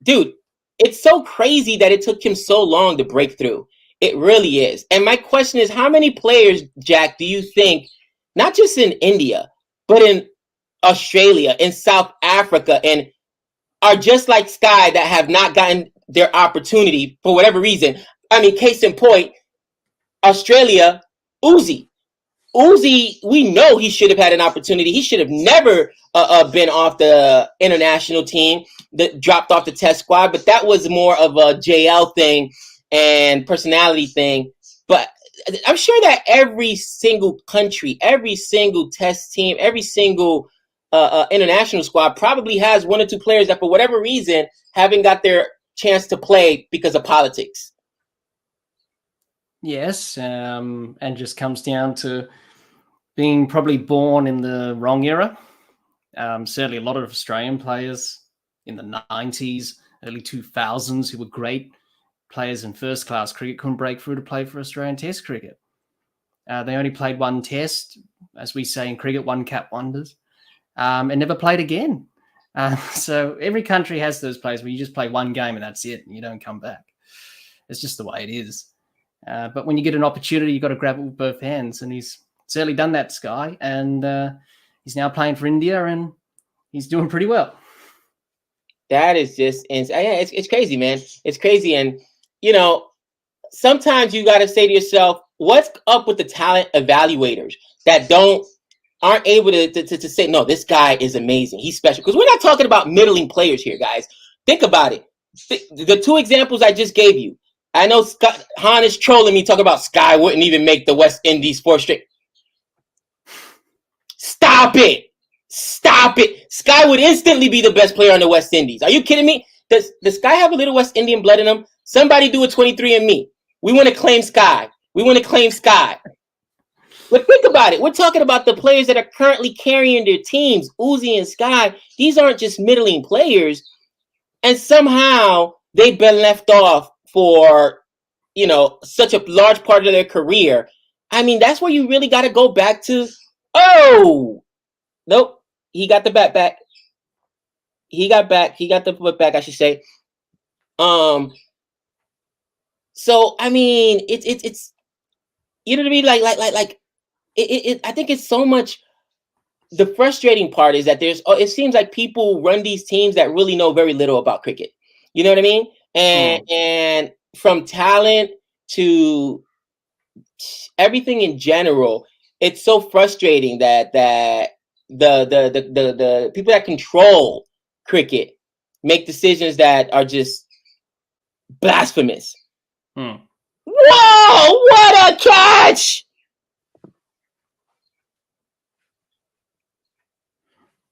dude, it's so crazy that it took him so long to break through. It really is. And my question is, how many players, Jack, do you think, not just in India, but in Australia, in South Africa, and are just like Sky that have not gotten their opportunity for whatever reason? I mean, case in point, Australia, Uzi, we know he should have had an opportunity. He should have never been off the international team, that dropped off the test squad, but that was more of a JL thing and personality thing. But I'm sure that every single country, every single test team, every single international squad probably has one or two players that for whatever reason haven't got their chance to play because of politics. Yes, and just comes down to being probably born in the wrong era. Certainly a lot of Australian players in the 90s, early 2000s who were great players in first-class cricket couldn't break through to play for Australian Test cricket. They only played one test, as we say in cricket, one cap wonders, and never played again. So every country has those players where you just play one game and that's it, and you don't come back. It's just the way it is. But when you get an opportunity, you've got to grab it with both hands, and he's certainly done that, Sky, and he's now playing for India, and he's doing pretty well. That is just insane. Yeah, it's crazy, man. It's crazy. And, sometimes you got to say to yourself, what's up with the talent evaluators that aren't able to say, no, this guy is amazing. He's special. Because we're not talking about middling players here, guys. Think about it. The two examples I just gave you. I know Han is trolling me talking about Sky wouldn't even make the West Indies 4 straight. Stop it. Sky would instantly be the best player on the West Indies. Are you kidding me? Does Sky have a little West Indian blood in him? Somebody do a 23andMe. We want to claim Sky. But think about it. We're talking about the players that are currently carrying their teams, Uzi and Sky. These aren't just middling players. And somehow they've been left off for, such a large part of their career. I mean, that's where you really got to go back to. Oh, nope. He got the bat back. He got the foot back, I should say. So I mean, it's you know what I mean? Like I think it's so much. The frustrating part is that it seems like people run these teams that really know very little about cricket. You know what I mean? And from talent to everything in general, it's so frustrating that the people that control cricket make decisions that are just blasphemous. Whoa, what a catch!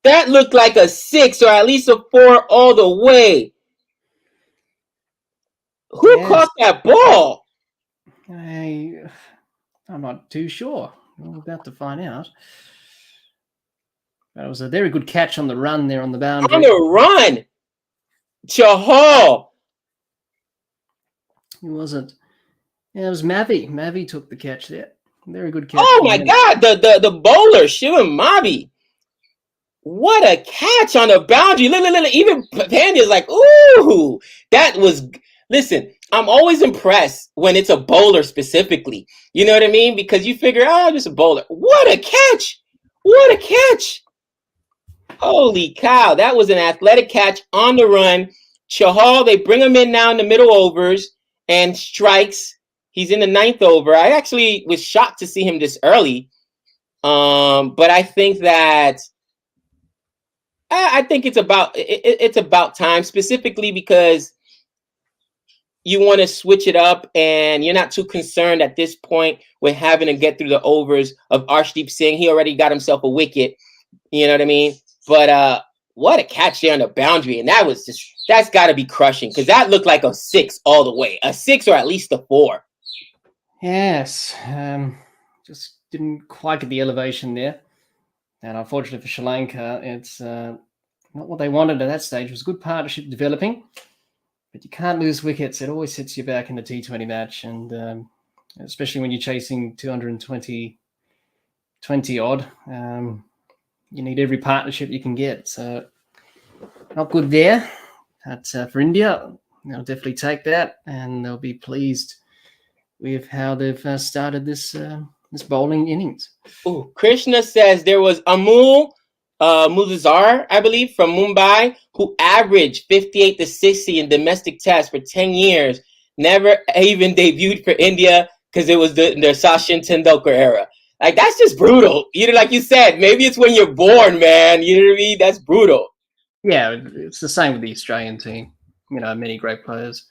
That looked like a 6 or at least a 4 all the way. Who caught that ball? I'm not too sure. We're about to find out. That was a very good catch on the run there on the boundary. On the run! Chahal! It wasn't. Yeah, it was Mavi. Mavi took the catch there. Very good catch. Oh my God, the bowler, Shivam Mavi. What a catch on the boundary. Look. Even Pandya's like, ooh, that was. Listen, I'm always impressed when it's a bowler specifically. You know what I mean? Because you figure, just a bowler. What a catch! What a catch! Holy cow, that was an athletic catch on the run. Chahal, they bring him in now in the middle overs and strikes. He's in the 9th over. I actually was shocked to see him this early. But I think that it's about time, specifically because you want to switch it up and you're not too concerned at this point with having to get through the overs of Arshdeep Singh. He already got himself a wicket. You know what I mean? But what a catch there on the boundary. And that's got to be crushing because that looked like a 6 all the way. A 6 or at least a 4. Yes. Just didn't quite get the elevation there. And unfortunately for Sri Lanka, it's not what they wanted at that stage. It was good partnership developing, but you can't lose wickets. It always sets you back in the T20 match. And especially when you're chasing 220 odd, you need every partnership you can get. So not good there. But for India, they'll definitely take that, and they'll be pleased with how they've started this bowling innings. Ooh, Krishna says there was Amul Muzazar, I believe, from Mumbai, who averaged 58 to 60 in domestic tests for 10 years, never even debuted for India because it was their Sachin Tendulkar era. Like, that's just brutal. Like you said, maybe it's when you're born, man. You know what I mean? That's brutal. Yeah, it's the same with the Australian team. Many great players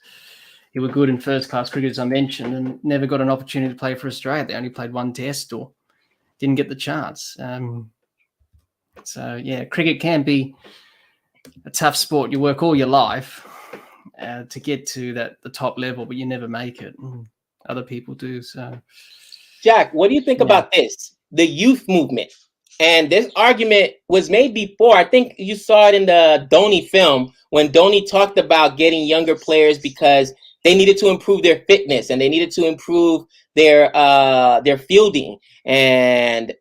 who were good in first-class cricket, as I mentioned, and never got an opportunity to play for Australia. They only played one test or didn't get the chance. So, yeah, cricket can be a tough sport. You work all your life to get to the top level, but you never make it. Other people do. So, Jack, what do you think about this? The youth movement. And this argument was made before. I think you saw it in the Dhoni film when Dhoni talked about getting younger players because they needed to improve their fitness and they needed to improve their fielding. And,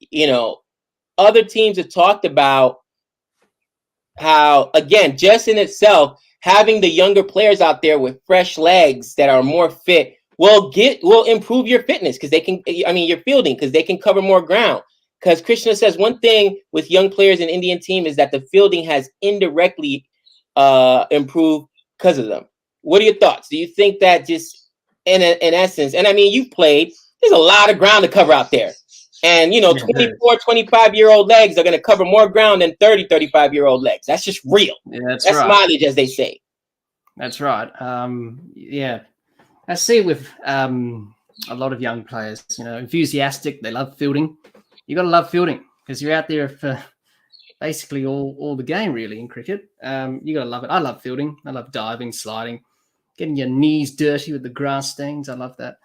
other teams have talked about how, again, just in itself, having the younger players out there with fresh legs that are more fit will improve your fitness because your fielding, because they can cover more ground. Because Krishna says one thing with young players in Indian team is that the fielding has indirectly improved because of them. What are your thoughts? Do you think that just in essence, and I mean, you've played, there's a lot of ground to cover out there. And, 24, 25-year-old legs are going to cover more ground than 30, 35-year-old legs. That's just real. Yeah, that's right. Mileage, as they say. That's right. Yeah. I see with a lot of young players, enthusiastic. They love fielding. You got to love fielding because you're out there for basically all the game, really, in cricket. You got to love it. I love fielding. I love diving, sliding, getting your knees dirty with the grass stains. I love that.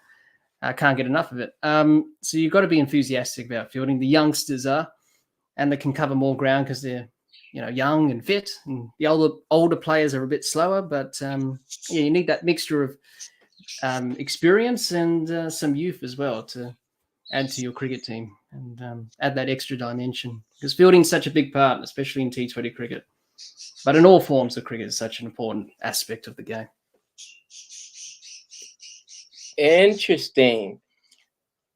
I can't get enough of it. So you've got to be enthusiastic about fielding. The youngsters are, and they can cover more ground because they're, young and fit. And the older players are a bit slower, but you need that mixture of experience and some youth as well to add to your cricket team and add that extra dimension. Because fielding is such a big part, especially in T20 cricket. But in all forms of cricket, it's such an important aspect of the game. Interesting.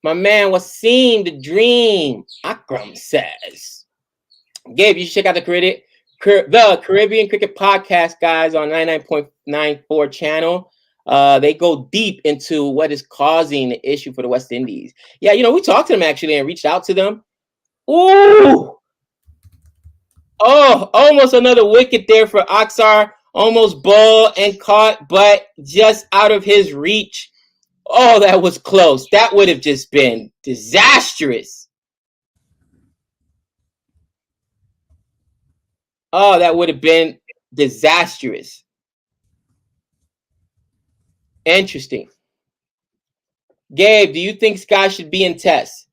My man Wasim the Dream Akram says, Gabe, you should check out the Caribbean Cricket Podcast, guys, on 99.94 channel. They go deep into what is causing the issue for the West Indies. Yeah, we talked to them actually and reached out to them. Ooh. Oh, almost another wicket there for Aksar. Almost ball and caught, but just out of his reach. Oh, that was close. That would have just been disastrous. Oh, that would have been disastrous. Interesting. Gabe, do you think Sky should be in tests?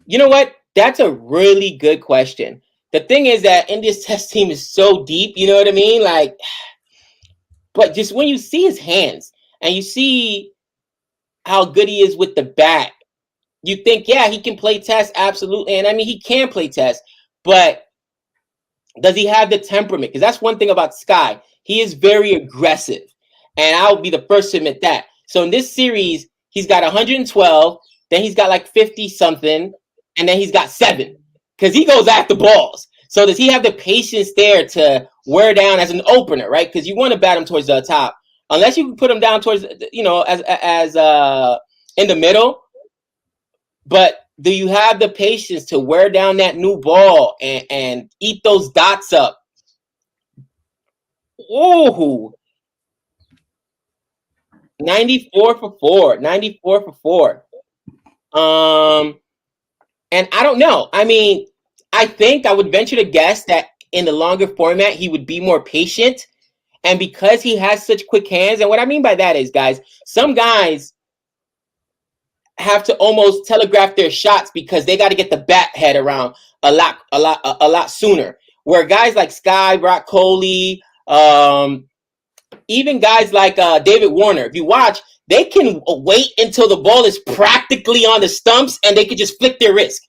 You know what? That's a really good question. The thing is that India's test team is so deep, you know what I mean? Like, but just when you see his hands and you see how good he is with the bat, you think, yeah, he can play tests, absolutely. And I mean, he can play tests, but does he have the temperament? Because that's one thing about Sky. He is very aggressive, and I'll be the first to admit that. So in this series, he's got 112, then he's got like 50-something, and then he's got 7 because he goes after balls. So does he have the patience there to wear down as an opener, right? Because you want to bat him towards the top. Unless you can put him down towards, as in the middle. But do you have the patience to wear down that new ball and eat those dots up? Ooh. 94 for 4. 94 for 4. And I don't know. I mean, I think I would venture to guess that in the longer format, he would be more patient. And because he has such quick hands, and what I mean by that is, guys, some guys have to almost telegraph their shots because they got to get the bat head around a lot sooner. Where guys like Sky, Brock Coley, even guys like David Warner, if you watch, they can wait until the ball is practically on the stumps and they can just flick their wrist,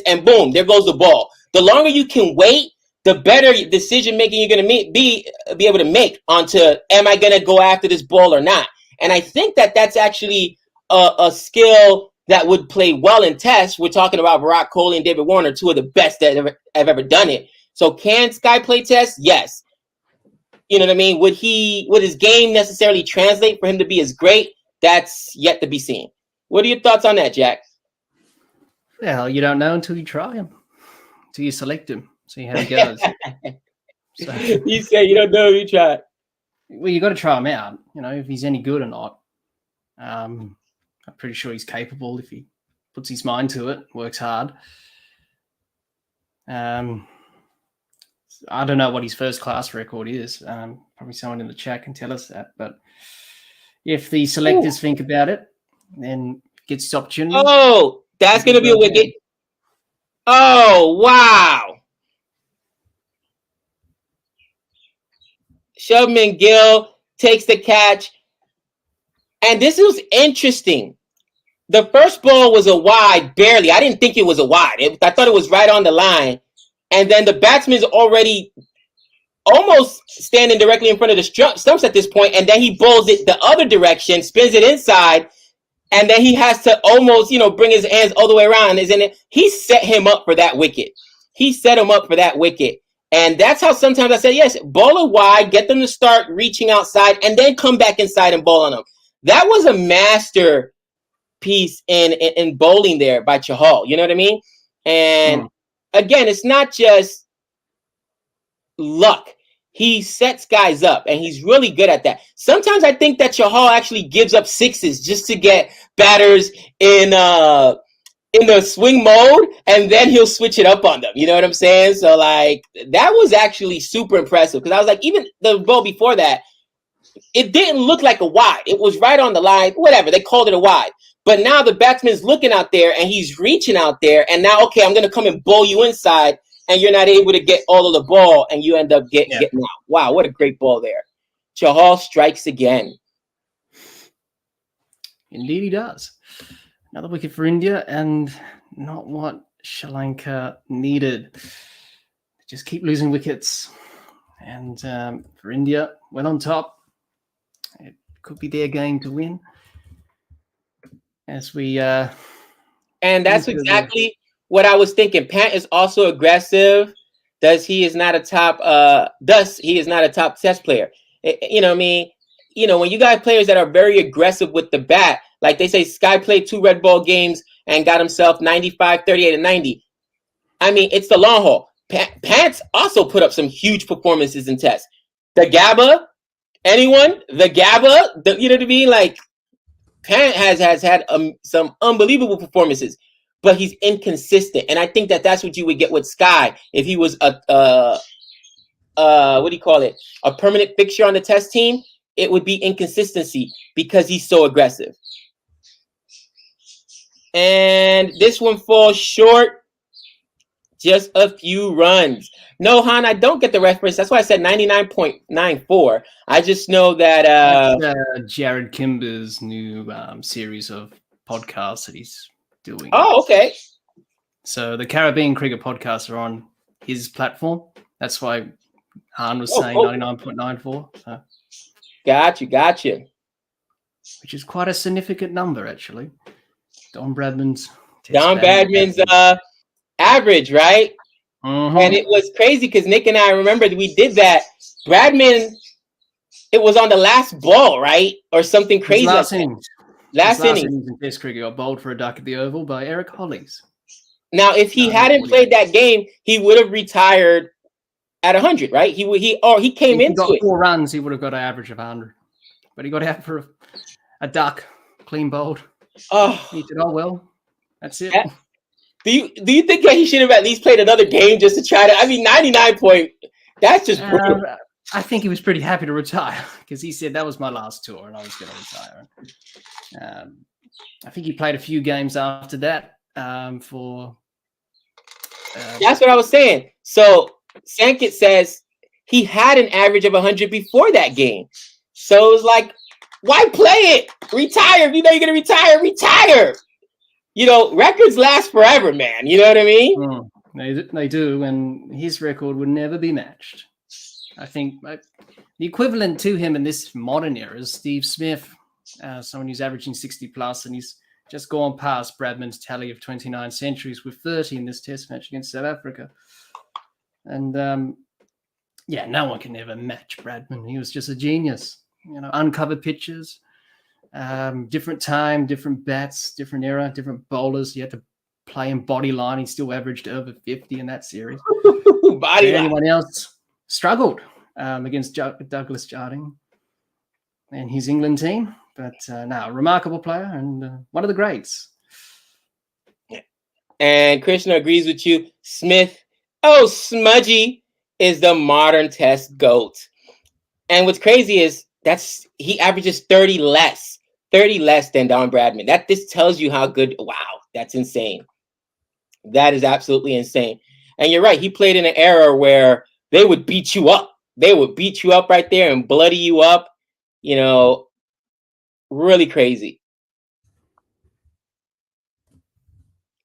and boom, there goes the ball. The longer you can wait, the better decision making you're going to be able to make onto, am I going to go after this ball or not? And I think that's actually a skill that would play well in tests. We're talking about Brock Coley and David Warner, two of the best that have ever done it. So can Sky play tests? Yes. You know what I mean? Would his game necessarily translate for him to be as great? That's yet to be seen. What are your thoughts on that, Jack? Well, you don't know until you try him, until you select him, see how he goes. So, you say you don't know if you try. Well, you got to try him out. You know, if he's any good or not. I'm pretty sure he's capable if he puts his mind to it, works hard. I don't know what his first class record is. Probably someone in the chat can tell us that. But if the selectors think about it, then gets his opportunity. Oh, that's going to be a wicket. Oh, wow. Shubman Gill takes the catch. And this was interesting. The first ball was a wide, barely. I didn't think it was a wide. I thought it was right on the line. And then the batsman's already almost standing directly in front of the stumps at this point. And then he bowls it the other direction, spins it inside. And then he has to almost, bring his hands all the way around. Isn't it? He set him up for that wicket. And that's how sometimes I say, yes, bowl it wide, get them to start reaching outside, and then come back inside and bowl on them. That was a masterpiece in bowling there by Chahal. You know what I mean? And again, it's not just luck. He sets guys up, and he's really good at that. Sometimes I think that Chahal actually gives up sixes just to get batters in the swing mode, and then he'll switch it up on them. You know what I'm saying? So, that was actually super impressive because I was like, even the ball before that, it didn't look like a wide. It was right on the line. Whatever, they called it a wide. But now the batsman's looking out there, and he's reaching out there, and now, okay, I'm going to come and bowl you inside, and you're not able to get all of the ball, and you end up getting out. Wow, what a great ball there. Chahal strikes again. Indeed he does. Another wicket for India, and not what Sri Lanka needed. Just keep losing wickets. And for India, well on top. It could be their game to win. As we... and that's exactly what I was thinking. Pant is also aggressive. He is not a top test player. You know what I mean? When you got players that are very aggressive with the bat, like they say, Sky played 2 red ball games and got himself 95, 38, and 90. I mean, it's the long haul. Pants also put up some huge performances in tests. The Gabba, you know what I mean? Pant has had some unbelievable performances, but he's inconsistent. And I think that's what you would get with Sky if he was a permanent fixture on the test team. It would be inconsistency because he's so aggressive. And this one falls short. Just a few runs. No, Han, I don't get the reference. That's why I said 99.94. I just know that... That's Jared Kimber's new series of podcasts that he's doing. Oh, okay. So the Caribbean Cricket podcasts are on his platform. That's why Han was saying 99.94. So. Gotcha. Which is quite a significant number, actually. Don Bradman's average, right? Mm-hmm. And it was crazy because Nick and I remember we did that. Bradman, it was on the last ball, right? Or something crazy. Last inning in Test cricket got bowled for a duck at the Oval by Eric Hollies. Now, if he hadn't played that game, he would have retired at 100, right? He came into got it. 4 runs, he would have got an average of 100. But he got out for a duck, clean bowled. Oh, he said, "Oh well, that's it." Do you think that he should have at least played another game just to try to? I mean, 99 point. That's just brutal. I think he was pretty happy to retire because he said that was my last tour and I was going to retire. I think he played a few games after that for. That's what I was saying. So Sankit says he had an average of 100 before that game. So it was like, why play it? Retire. If you know you're going to retire, retire. You know, records last forever, man. You know what I mean? They do, and his record would never be matched. I think the equivalent to him in this modern era is Steve Smith, someone who's averaging 60 plus, and he's just gone past Bradman's tally of 29 centuries with 30 in this test match against South Africa. And no one can ever match Bradman. He was just a genius. You know, uncovered pitches, different time, different bats, different era, different bowlers. You had to play in body line. He still averaged over 50 in that series. Anyone else struggled against Douglas Jardine and his England team. But a remarkable player and one of the greats. And Krishna agrees with you. Smith, smudgy, is the modern test GOAT. And what's crazy is he averages 30 less than Don Bradman. This tells you how good. Wow, that's insane. That is absolutely insane. And you're right. He played in an era where they would beat you up. They would beat you up right there and bloody you up. You know, really crazy.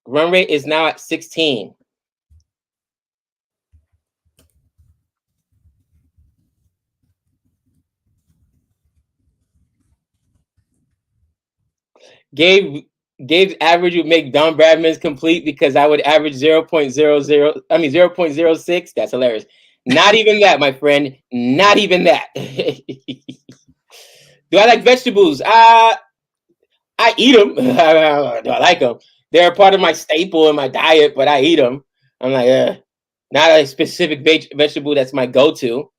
Run rate is now at 16. Gabe's average would make Don Bradman's complete because I would average 0.06. That's hilarious. Not even that, my friend. Not even that. Do I like vegetables? I eat them. Do I like them? They're a part of my staple in my diet, but I eat them. I'm like, not a specific vegetable that's my go-to.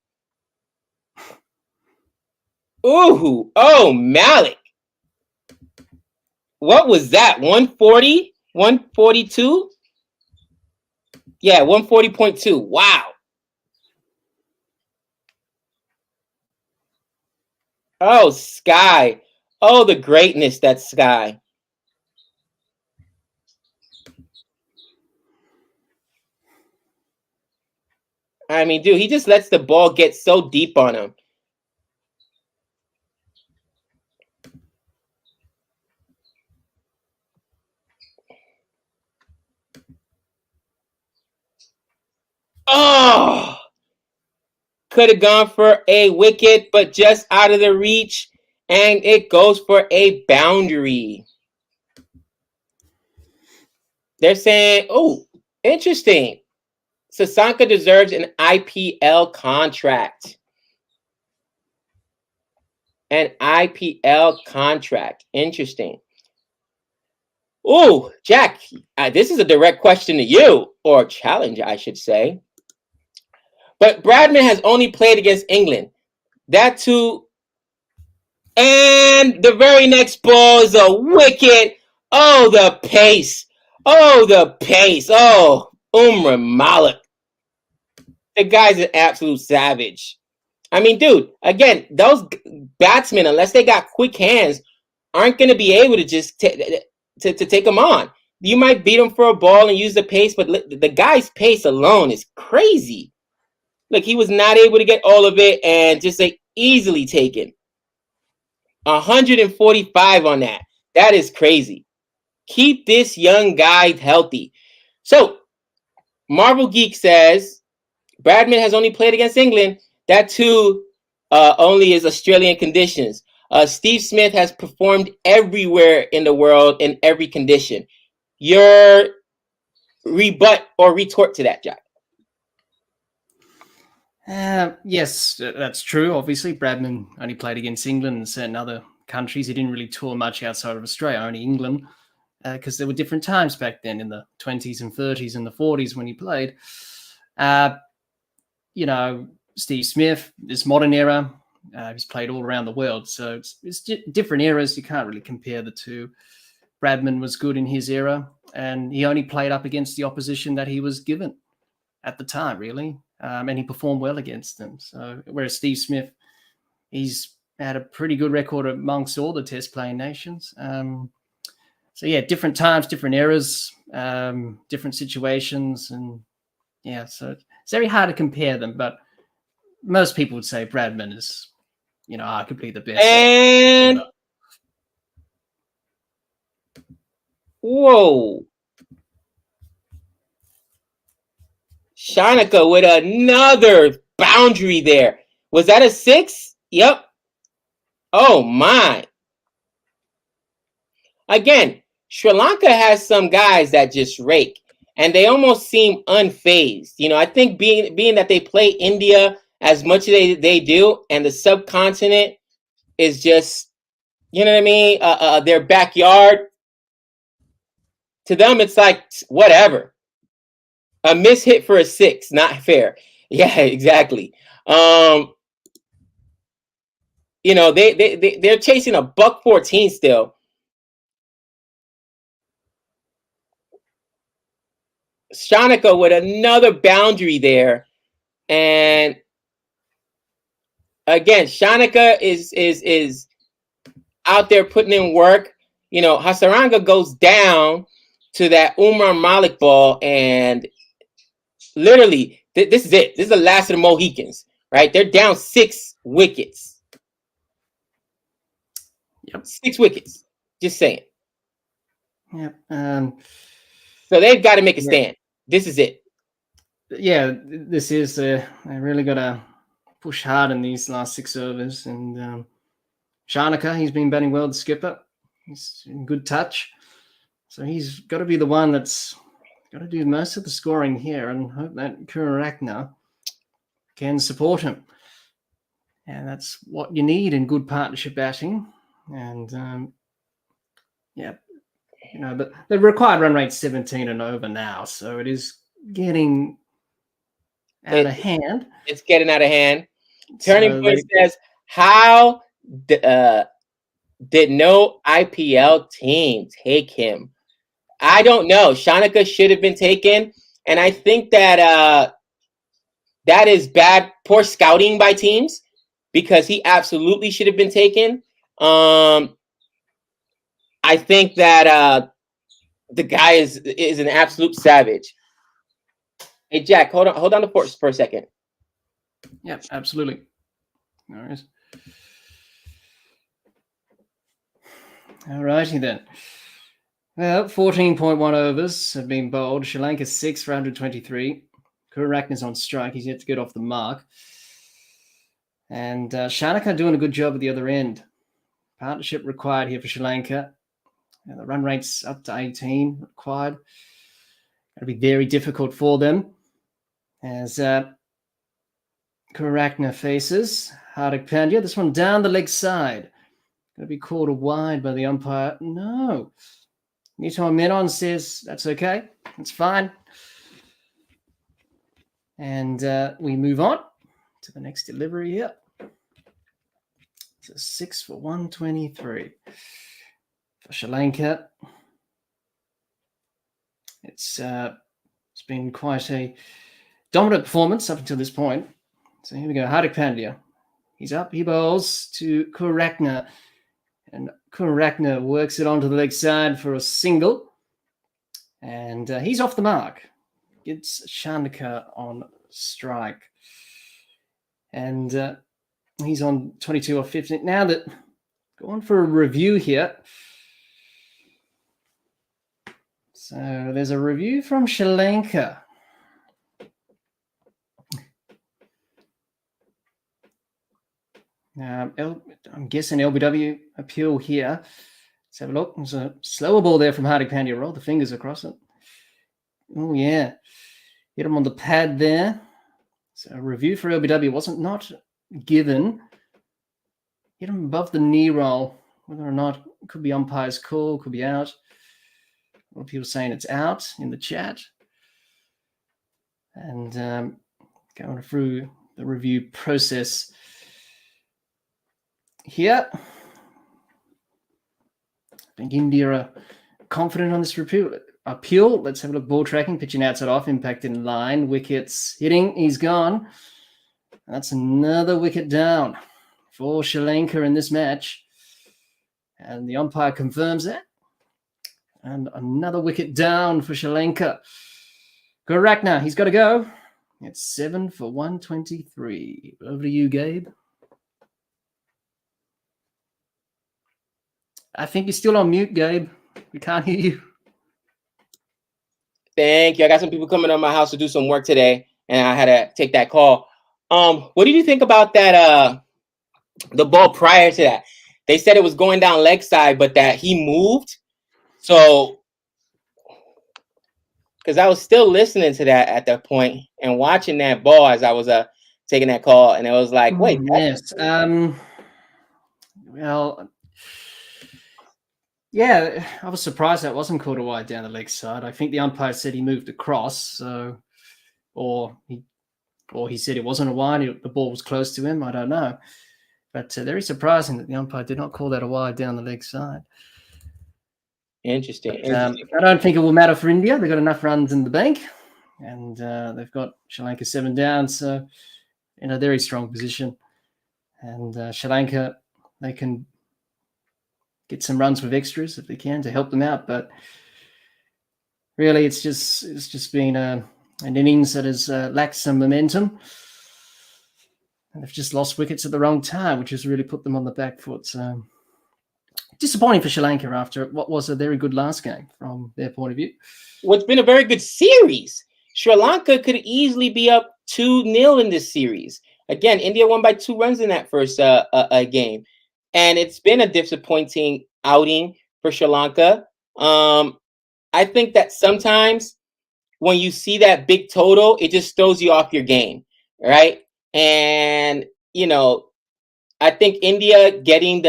Ooh, Malik. What was that? 140? 142? Yeah, 140.2. Wow. Oh, Sky. Oh, the greatness that's Sky. I mean, dude, he just lets the ball get so deep on him. Oh, could have gone for a wicket, but just out of the reach, and it goes for a boundary. They're saying, oh, interesting. Sasanka deserves an IPL contract. An IPL contract. Interesting. Oh, Jack, this is a direct question to you, or challenge, I should say. But Bradman has only played against England. That too. And the very next ball is a wicket. Oh, the pace. Oh, the pace. Oh, Umar Malik. The guy's an absolute savage. I mean, dude, again, those batsmen, unless they got quick hands, aren't going to be able to just to take them on. You might beat them for a ball and use the pace, but the guy's pace alone is crazy. Look, he was not able to get all of it and just easily taken. 145 on that. That is crazy. Keep this young guy healthy. So, Marvel Geek says, Bradman has only played against England. That too only is Australian conditions. Steve Smith has performed everywhere in the world in every condition. Your rebut or retort to that, Jack? Yes, that's true. Obviously, Bradman only played against England and certain other countries. He didn't really tour much outside of Australia, only England, because there were different times back then in the 20s and 30s and the 40s when he played. Steve Smith, this modern era, he's played all around the world. So it's different eras. You can't really compare the two. Bradman was good in his era, and he only played up against the opposition that he was given at the time, really, and he performed well against them. So whereas Steve Smith, he's had a pretty good record amongst all the test playing nations. So yeah, different times, different eras, different situations, and yeah, so it's very hard to compare them, but most people would say Bradman is, arguably the best. And whoa. Shanika with another boundary there. Was that a 6? Yep. Oh my. Again, Sri Lanka has some guys that just rake, and they almost seem unfazed. I think being that they play India as much as they do, and the subcontinent is just, their backyard. To them, it's like whatever. A miss hit for a 6, not fair. Yeah, exactly. They're chasing a $114 still. Shanika with another boundary there, and again, Shanika is out there putting in work. Hasaranga goes down to that Umar Malik ball, and literally, this is it. This is the last of the Mohicans, right? They're down 6 wickets. Yep. 6 wickets. Just saying. Yep. So they've got to make a stand. This is it. Yeah, this is. They really got to push hard in these last 6 overs. And Shanika, he's been batting well, the skipper. He's in good touch. So he's got to be the one that's got to do most of the scoring here, and hope that Kurakna can support him. And that's what you need in good partnership batting. And but the required run rate's 17 and over now, so it is getting out of hand. It's getting out of hand. Turning Point says, how did no IPL team take him? I don't know. Shanika should have been taken, and I think that that is bad, poor scouting by teams, because he absolutely should have been taken. I think that the guy is an absolute savage. Hey, Jack, hold on for a second. Yep, absolutely. No worries. All righty then. Well, 14.1 overs have been bowled. Sri Lanka 6 for 123. Kurakna's on strike. He's yet to get off the mark. And Shanika doing a good job at the other end. Partnership required here for Sri Lanka. The run rate's up to 18 required. It'll be very difficult for them as Kurakna faces Hardik Pandya. This one down the leg side. Going to be called a wide by the umpire. No. Niton Menon says that's okay. That's fine. And we move on to the next delivery here. It's a 6 for 123 for Sri Lanka. It's been quite a dominant performance up until this point. So here we go. Hardik Pandya. He's up. He bowls to Kurakna. And Kurakna works it onto the leg side for a single. And he's off the mark. Gets Shanika on strike. And he's on 22 or 15. Now that, go on for a review here. So there's a review from Sri Lanka. I'm guessing LBW appeal here. Let's have a look. There's a slower ball there from Hardik Pandya. Roll the fingers across it. Oh, yeah. Hit him on the pad there. So a review for LBW wasn't not given. Hit him above the knee roll. Whether or not it could be umpire's call, could be out. A lot of people saying it's out in the chat. And going through the review process here. I think India are confident on this appeal. Let's have a look. Ball tracking, pitching outside off, impact in line, wickets hitting. He's gone. That's another wicket down for Sri Lanka in this match. And the umpire confirms that. And another wicket down for Sri Lanka. Gorakna, he's got to go. It's 7 for 123. Over to you, Gabe. I think you're still on mute, Gabe. We can't hear you. Thank you. I got some people coming on my house to do some work today, and I had to take that call. What did you think about that? The ball prior to that, they said it was going down leg side, but that he moved. So, because I was still listening to that at that point and watching that ball as I was taking that call, and it was like, wait, yes. Well, yeah, I was surprised that wasn't called a wide down the leg side. I think the umpire said he moved across, so or he said it wasn't a wide. The ball was close to him. I don't know, but very surprising that the umpire did not call that a wide down the leg side. Interesting. I don't think it will matter for India. They've got enough runs in the bank, and they've got Sri Lanka 7 down, so in a very strong position. And Sri Lanka, they can get some runs with extras if they can to help them out. But really, it's just been an innings that has lacked some momentum. And they've just lost wickets at the wrong time, which has really put them on the back foot. So disappointing for Sri Lanka after what was a very good last game from their point of view. What's been a very good series. Sri Lanka could easily be up 2-0 in this series. Again, India won by 2 runs in that first game. And it's been a disappointing outing for Sri Lanka. I think that sometimes when you see that big total, it just throws you off your game, right? And, I think India winning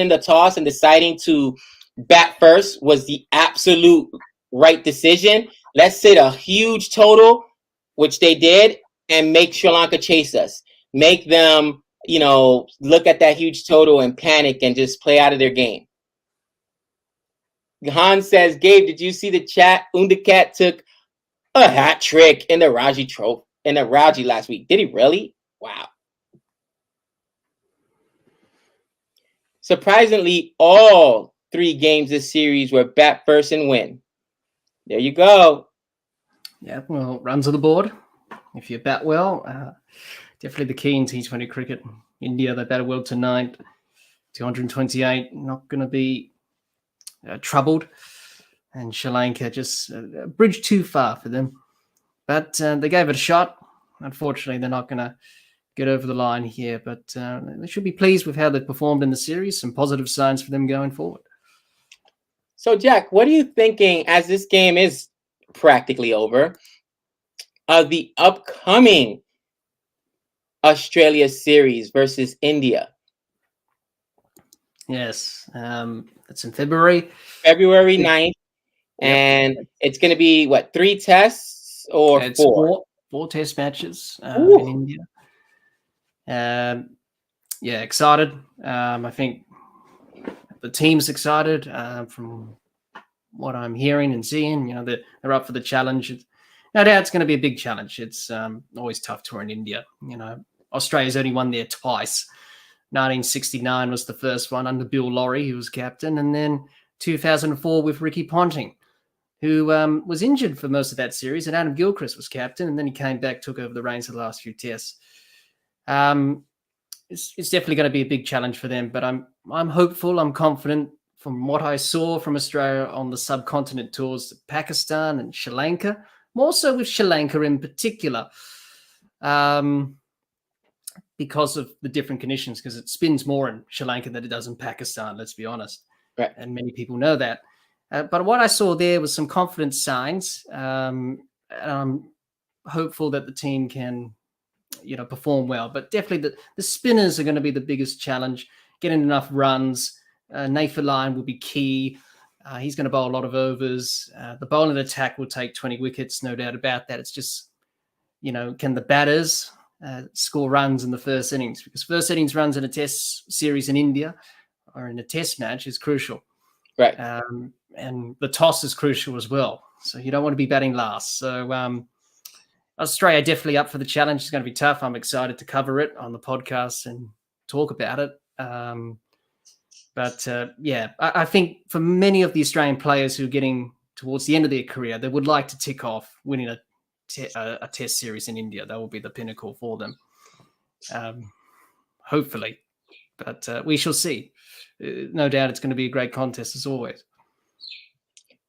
the toss and deciding to bat first was the absolute right decision. Let's sit a huge total, which they did, and make Sri Lanka chase us. Make them, look at that huge total and panic and just play out of their game. Hans says, Gabe, did you see the chat? Undakat took a hat trick in the Raji last week. Did he really? Wow. Surprisingly, all 3 games this series were bat first and win. There you go. Yeah, well, runs on the board. If you bat well, definitely the key in T20 cricket. India, they batted well tonight. 228, not going to be troubled. And Sri Lanka just a bridge too far for them. But they gave it a shot. Unfortunately, they're not going to get over the line here, but they should be pleased with how they've performed in the series. Some positive signs for them going forward. So, Jack, what are you thinking as this game is practically over of the upcoming Australia series versus India? Yes, it's in February. February 9th, and it's going to be, 3 tests or it's 4? 4 test matches in India. Excited. I think the team's excited from what I'm hearing and seeing. They're up for the challenge. No doubt it's going to be a big challenge. It's always tough touring India. Australia's only won there twice. 1969 was the first one under Bill Lawry, who was captain, and then 2004 with Ricky Ponting, who was injured for most of that series, and Adam Gilchrist was captain, and then he came back, took over the reins of the last few tests. It's definitely going to be a big challenge for them, but I'm hopeful, I'm confident from what I saw from Australia on the subcontinent tours to Pakistan and Sri Lanka, more so with Sri Lanka in particular, because of the different conditions, because it spins more in Sri Lanka than it does in Pakistan, let's be honest. Right. And many people know that. But what I saw there was some confidence signs. And I'm hopeful that the team can, perform well. But definitely the spinners are going to be the biggest challenge. Getting enough runs. Nathan Lyon will be key. He's going to bowl a lot of overs. The bowling attack will take 20 wickets, no doubt about that. It's just, can the batters score runs in the first innings? Because first innings runs in a test series in India or in a test match is crucial. Right. And the toss is crucial as well. So you don't want to be batting last. So Australia definitely up for the challenge. It's going to be tough. I'm excited to cover it on the podcast and talk about it. I think for many of the Australian players who are getting towards the end of their career, they would like to tick off winning a test series in India. That will be the pinnacle for them. Hopefully. But we shall see. No doubt it's going to be a great contest as always.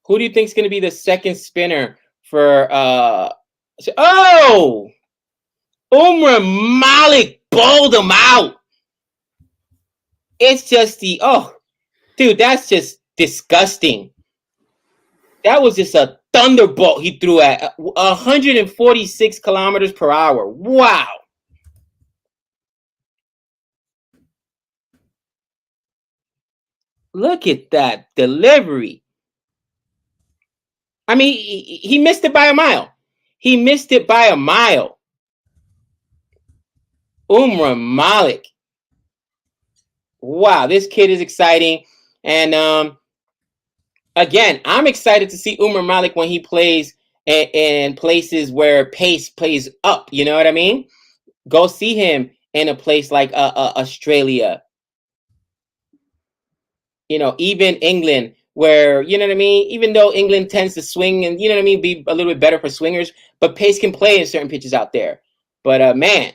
Who do you think is going to be the second spinner for Umar Malik bowled him out. It's just dude, that's just disgusting. That was just a thunderbolt he threw at 146 kilometers per hour. Wow. Look at that delivery. I mean, he missed it by a mile. He missed it by a mile. Umar Malik. Wow, this kid is exciting. And again, I'm excited to see Umar Malik when he plays in places where pace plays up. You know what I mean? Go see him in a place like Australia. You know, even England, where, you know what I mean? Even though England tends to swing and, you know what I mean, be a little bit better for swingers, but pace can play in certain pitches out there. But man,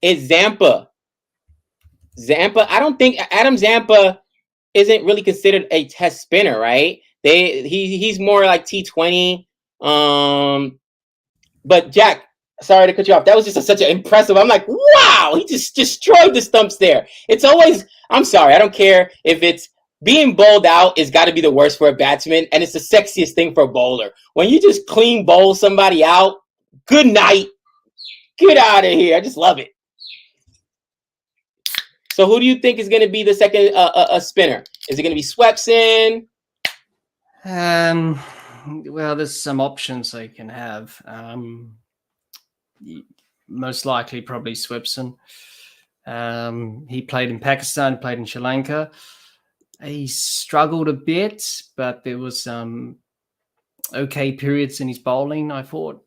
it's Zampa. I don't think Adam Zampa isn't really considered a test spinner, right? He's more like T20. But Jack, sorry to cut you off. That was just such an impressive. I'm like, wow, he just destroyed the stumps there. It's always, I'm sorry, I don't care if it's being bowled out is got to be the worst for a batsman, and it's the sexiest thing for a bowler. When you just clean bowl somebody out, good night, get out of here. I just love it. So who do you think is going to be the second spinner? Is it going to be Swepson? Well, there's some options they can have. Most likely, probably Swepson. He played in Pakistan, played in Sri Lanka. He struggled a bit, but there was okay periods in his bowling, I thought.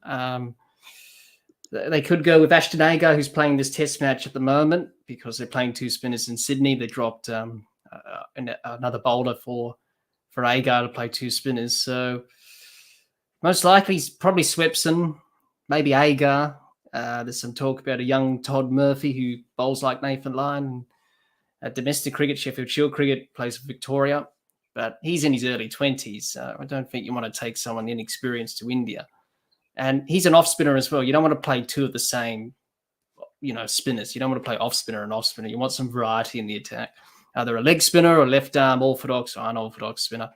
They could go with Ashton Agar, who's playing this test match at the moment, because they're playing two spinners in Sydney. They dropped another bowler for Agar to play two spinners. So most likely, probably Swepson, maybe Agar. There's some talk about a young Todd Murphy who bowls like Nathan Lyon. Domestic cricket, Sheffield Shield cricket, plays for Victoria, but he's in his early 20s. I don't think you want to take someone inexperienced to India. And he's an off spinner as well. You don't want to play two of the same, spinners. You don't want to play off spinner and off spinner. You want some variety in the attack. Either a leg spinner or left arm orthodox or unorthodox spinner.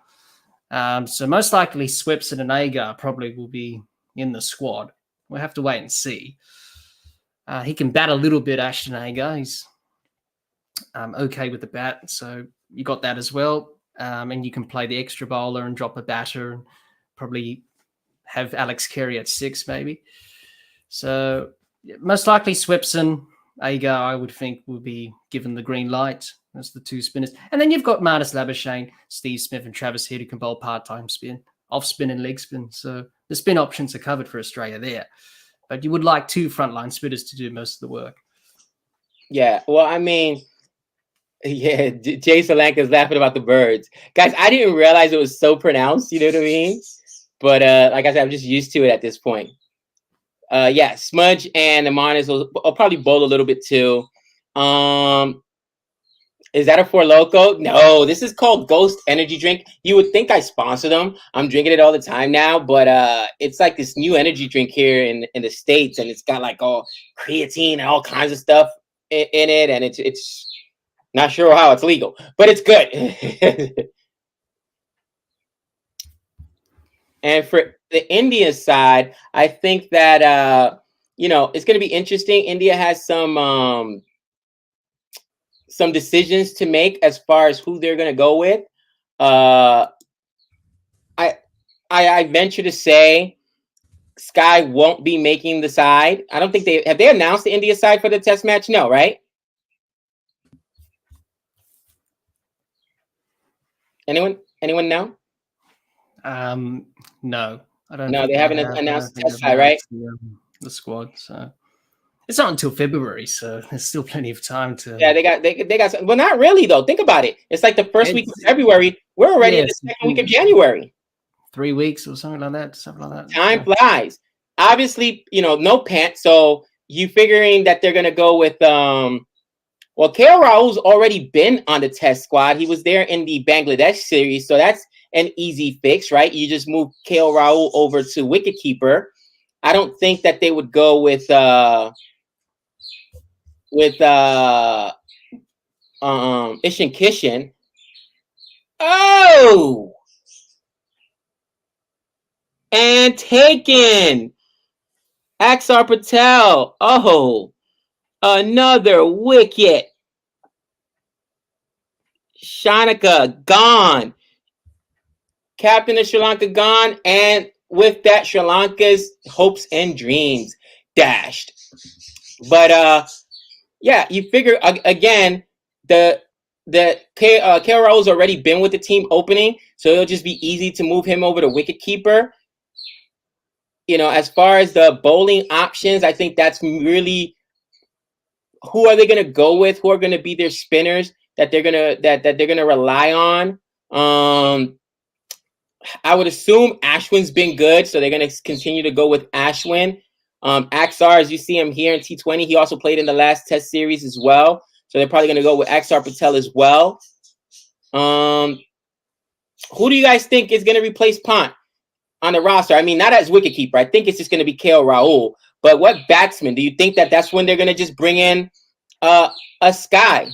So most likely Swepson and Agar probably will be in the squad. We'll have to wait and see. He can bat a little bit, Ashton Agar. He's okay with the bat. So you got that as well. And you can play the extra bowler and drop a batter and probably have Alex Carey at 6 maybe. So most likely Swepson, Agar, I would think, will be given the green light as the two spinners. And then you've got Marnus Labuschagne, Steve Smith and Travis Head who can bowl part-time spin, off spin and leg spin. So the spin options are covered for Australia there. But you would like two frontline spinners to do most of the work. Yeah, well, I mean, yeah, Jay Solanka's laughing about the birds. Guys, I didn't realize it was so pronounced, you know what I mean? But like I said, I'm just used to it at this point. Yeah, Smudge and Amonis will probably bowl a little bit too. Is that a Four Loko? No, this is called Ghost Energy Drink. You would think I sponsor them. I'm drinking it all the time now, but it's like this new energy drink here in the States, and it's got like all creatine and all kinds of stuff in it, and it's not sure how it's legal, but it's good. And for the India side, I think that it's going to be interesting. India has some decisions to make as far as who they're going to go with. I venture to say Sky won't be making the side. I don't think they announced the India side for the test match. No, right? Anyone know? No, I don't. No, think they haven't have. announced I don't test think side, they've right? announced the squad. So it's not until February, so there's still plenty of time to. Yeah, they got some, well, not really though. Think about it. It's like the first week of It's- February. We're already in Yes, the second week of January. 3 weeks or something like that. Time flies. Obviously, no pants. So you figuring that they're gonna go with well, KL Rahul's already been on the test squad. He was there in the Bangladesh series, so that's an easy fix, right? You just move KL Rahul over to wicketkeeper. I don't think that they would go with Ishan Kishan. Oh, and taken Axar Patel. Oh, another wicket. Shanaka gone. Captain of Sri Lanka gone, and with that, Sri Lanka's hopes and dreams dashed. But yeah, you figure again the KL Rahul's already been with the team opening, so it'll just be easy to move him over to wicketkeeper. As far as the bowling options, I think that's really who are they going to go with? Who are going to be their spinners that they're gonna rely on? I would assume Ashwin's been good, so they're going to continue to go with Ashwin. Axar, as you see him here in T20, he also played in the last test series as well. So they're probably going to go with Axar Patel as well. Who do you guys think is going to replace Pant on the roster? I mean, not as wicketkeeper. I think it's just going to be KL Rahul. But what batsman? Do you think that that's when they're going to just bring in a Sky?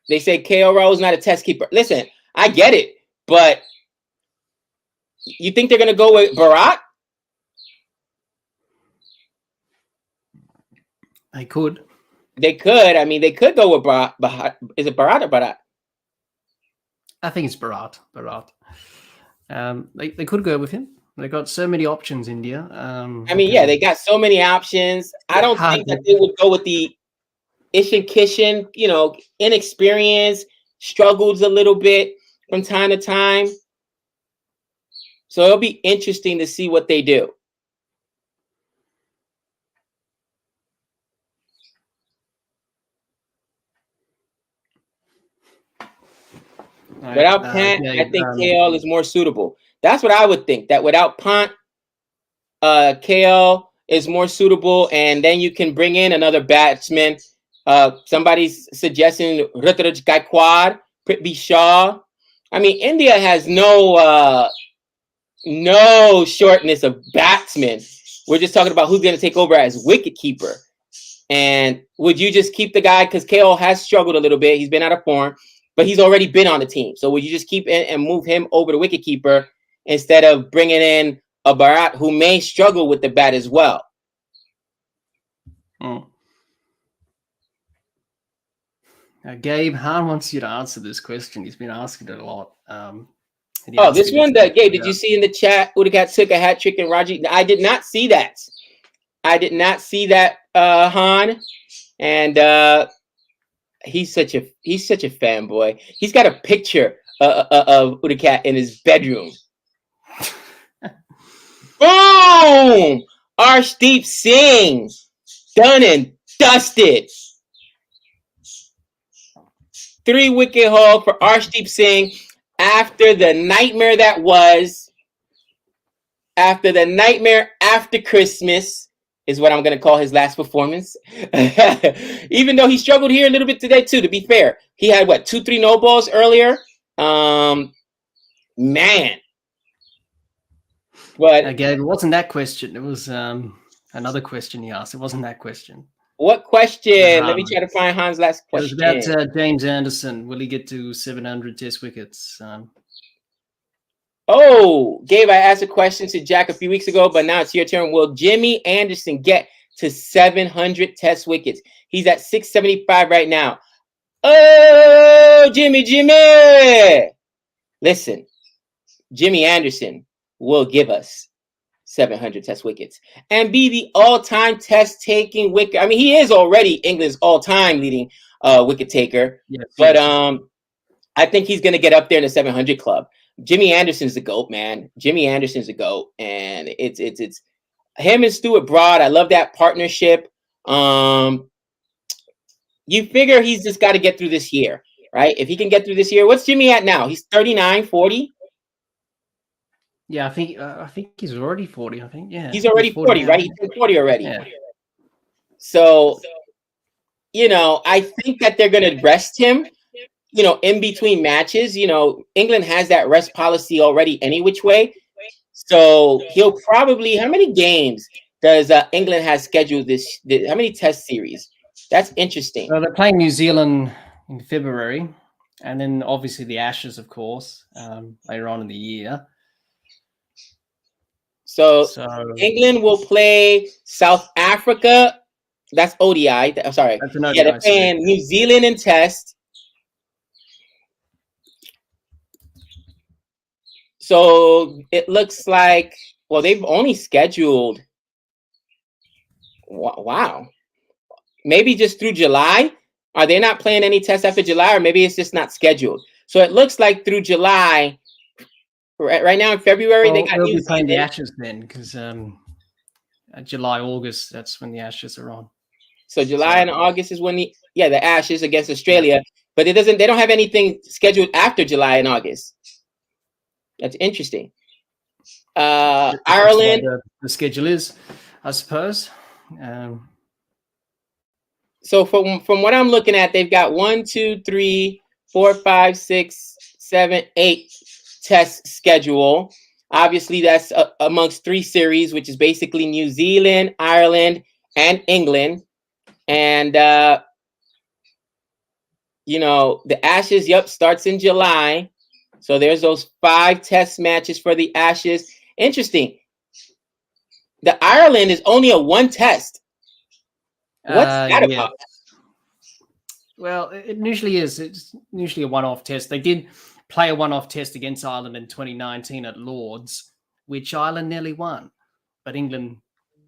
They say KL Rahul's not a test keeper. Listen, I get it, but you think they're going to go with Bharat? They could. They could. I mean, they could go with Bharat. Is it Bharat or Bharat? I think it's Bharat. They could go with him. They got so many options, India. I mean, yeah, they got so many options. I don't think that they would go with the Ishan Kishan, inexperienced, struggles a little bit from time to time. So it'll be interesting to see what they do. Without Pant, I think KL is more suitable. That's what I would think. That without Pant, KL is more suitable, and then you can bring in another batsman. Somebody's suggesting Ruturaj Gaikwad, Prithvi Shaw. I mean, India has no shortness of batsmen. We're just talking about who's going to take over as wicketkeeper. And would you just keep the guy, because KL has struggled a little bit. He's been out of form, but he's already been on the team. So would you just keep in and move him over to wicketkeeper instead of bringing in a Bharat who may struggle with the bat as well? Gabe, Han wants you to answer this question. He's been asking it a lot. This one, Gabe, did you see in the chat Udikat took a hat trick and Raji? I did not see that. Han. And he's such a fanboy. He's got a picture of Udikat in his bedroom. Boom! Arshdeep Singh, done and dusted. 3-wicket haul for Arshdeep Singh after the nightmare that was. After the nightmare after Christmas is what I'm going to call his last performance. Even though he struggled here a little bit today too, to be fair. He had, 2-3 no balls earlier? Man. But Gabe, it wasn't that question. It was another question he asked. It wasn't that question. What question? Let me try to find Han's last question. It was about James Anderson. Will he get to 700 test wickets? Gabe, I asked a question to Jack a few weeks ago, but now it's your turn. Will Jimmy Anderson get to 700 test wickets? He's at 675 right now. Oh, Jimmy. Listen, Jimmy Anderson will give us 700 test wickets and be the all-time test-taking wicket. I mean, he is already England's all-time leading wicket taker. Yeah, But seriously. I think he's going to get up there in the 700 club. Jimmy Anderson's the GOAT, man. Jimmy Anderson's the GOAT, and it's him and Stuart Broad. I love that partnership. You figure he's just got to get through this year, right? If he can get through this year, what's Jimmy at now? He's 39, 40. Yeah, I think he's already 40. I think, yeah, He's already 40, now. right? He's 40 already. Yeah. So, I think that they're going to rest him, in between matches. England has that rest policy already any which way. So he'll probably, how many games does England has scheduled how many test series? That's interesting. So they're playing New Zealand in February, and then obviously the Ashes, of course, later on in the year. So England will play South Africa. That's ODI. I'm sorry. That's an ODI, they're playing New Zealand in test. So it looks like, well, they've only scheduled, wow, maybe just through July. Are they not playing any tests after July, or maybe it's just not scheduled? So it looks like through July. Right now in February, they got they'll be playing the Ashes then, because July, August, that's when the Ashes are on. So July and August is when the Ashes against Australia, yeah. But they don't have anything scheduled after July and August. That's interesting. Ireland, the schedule is, I suppose. So from what I'm looking at, they've got 1, 2, 3, 4, 5, 6, 7, 8 test schedule. Obviously, that's amongst 3 series, which is basically New Zealand, Ireland, and England. And the Ashes, starts in July. So there's those 5 test matches for the Ashes. Interesting. The Ireland is only a 1 test. What's that about? Well, it usually is. It's usually a one-off test. They did play a one-off test against Ireland in 2019 at Lord's, which Ireland nearly won, but England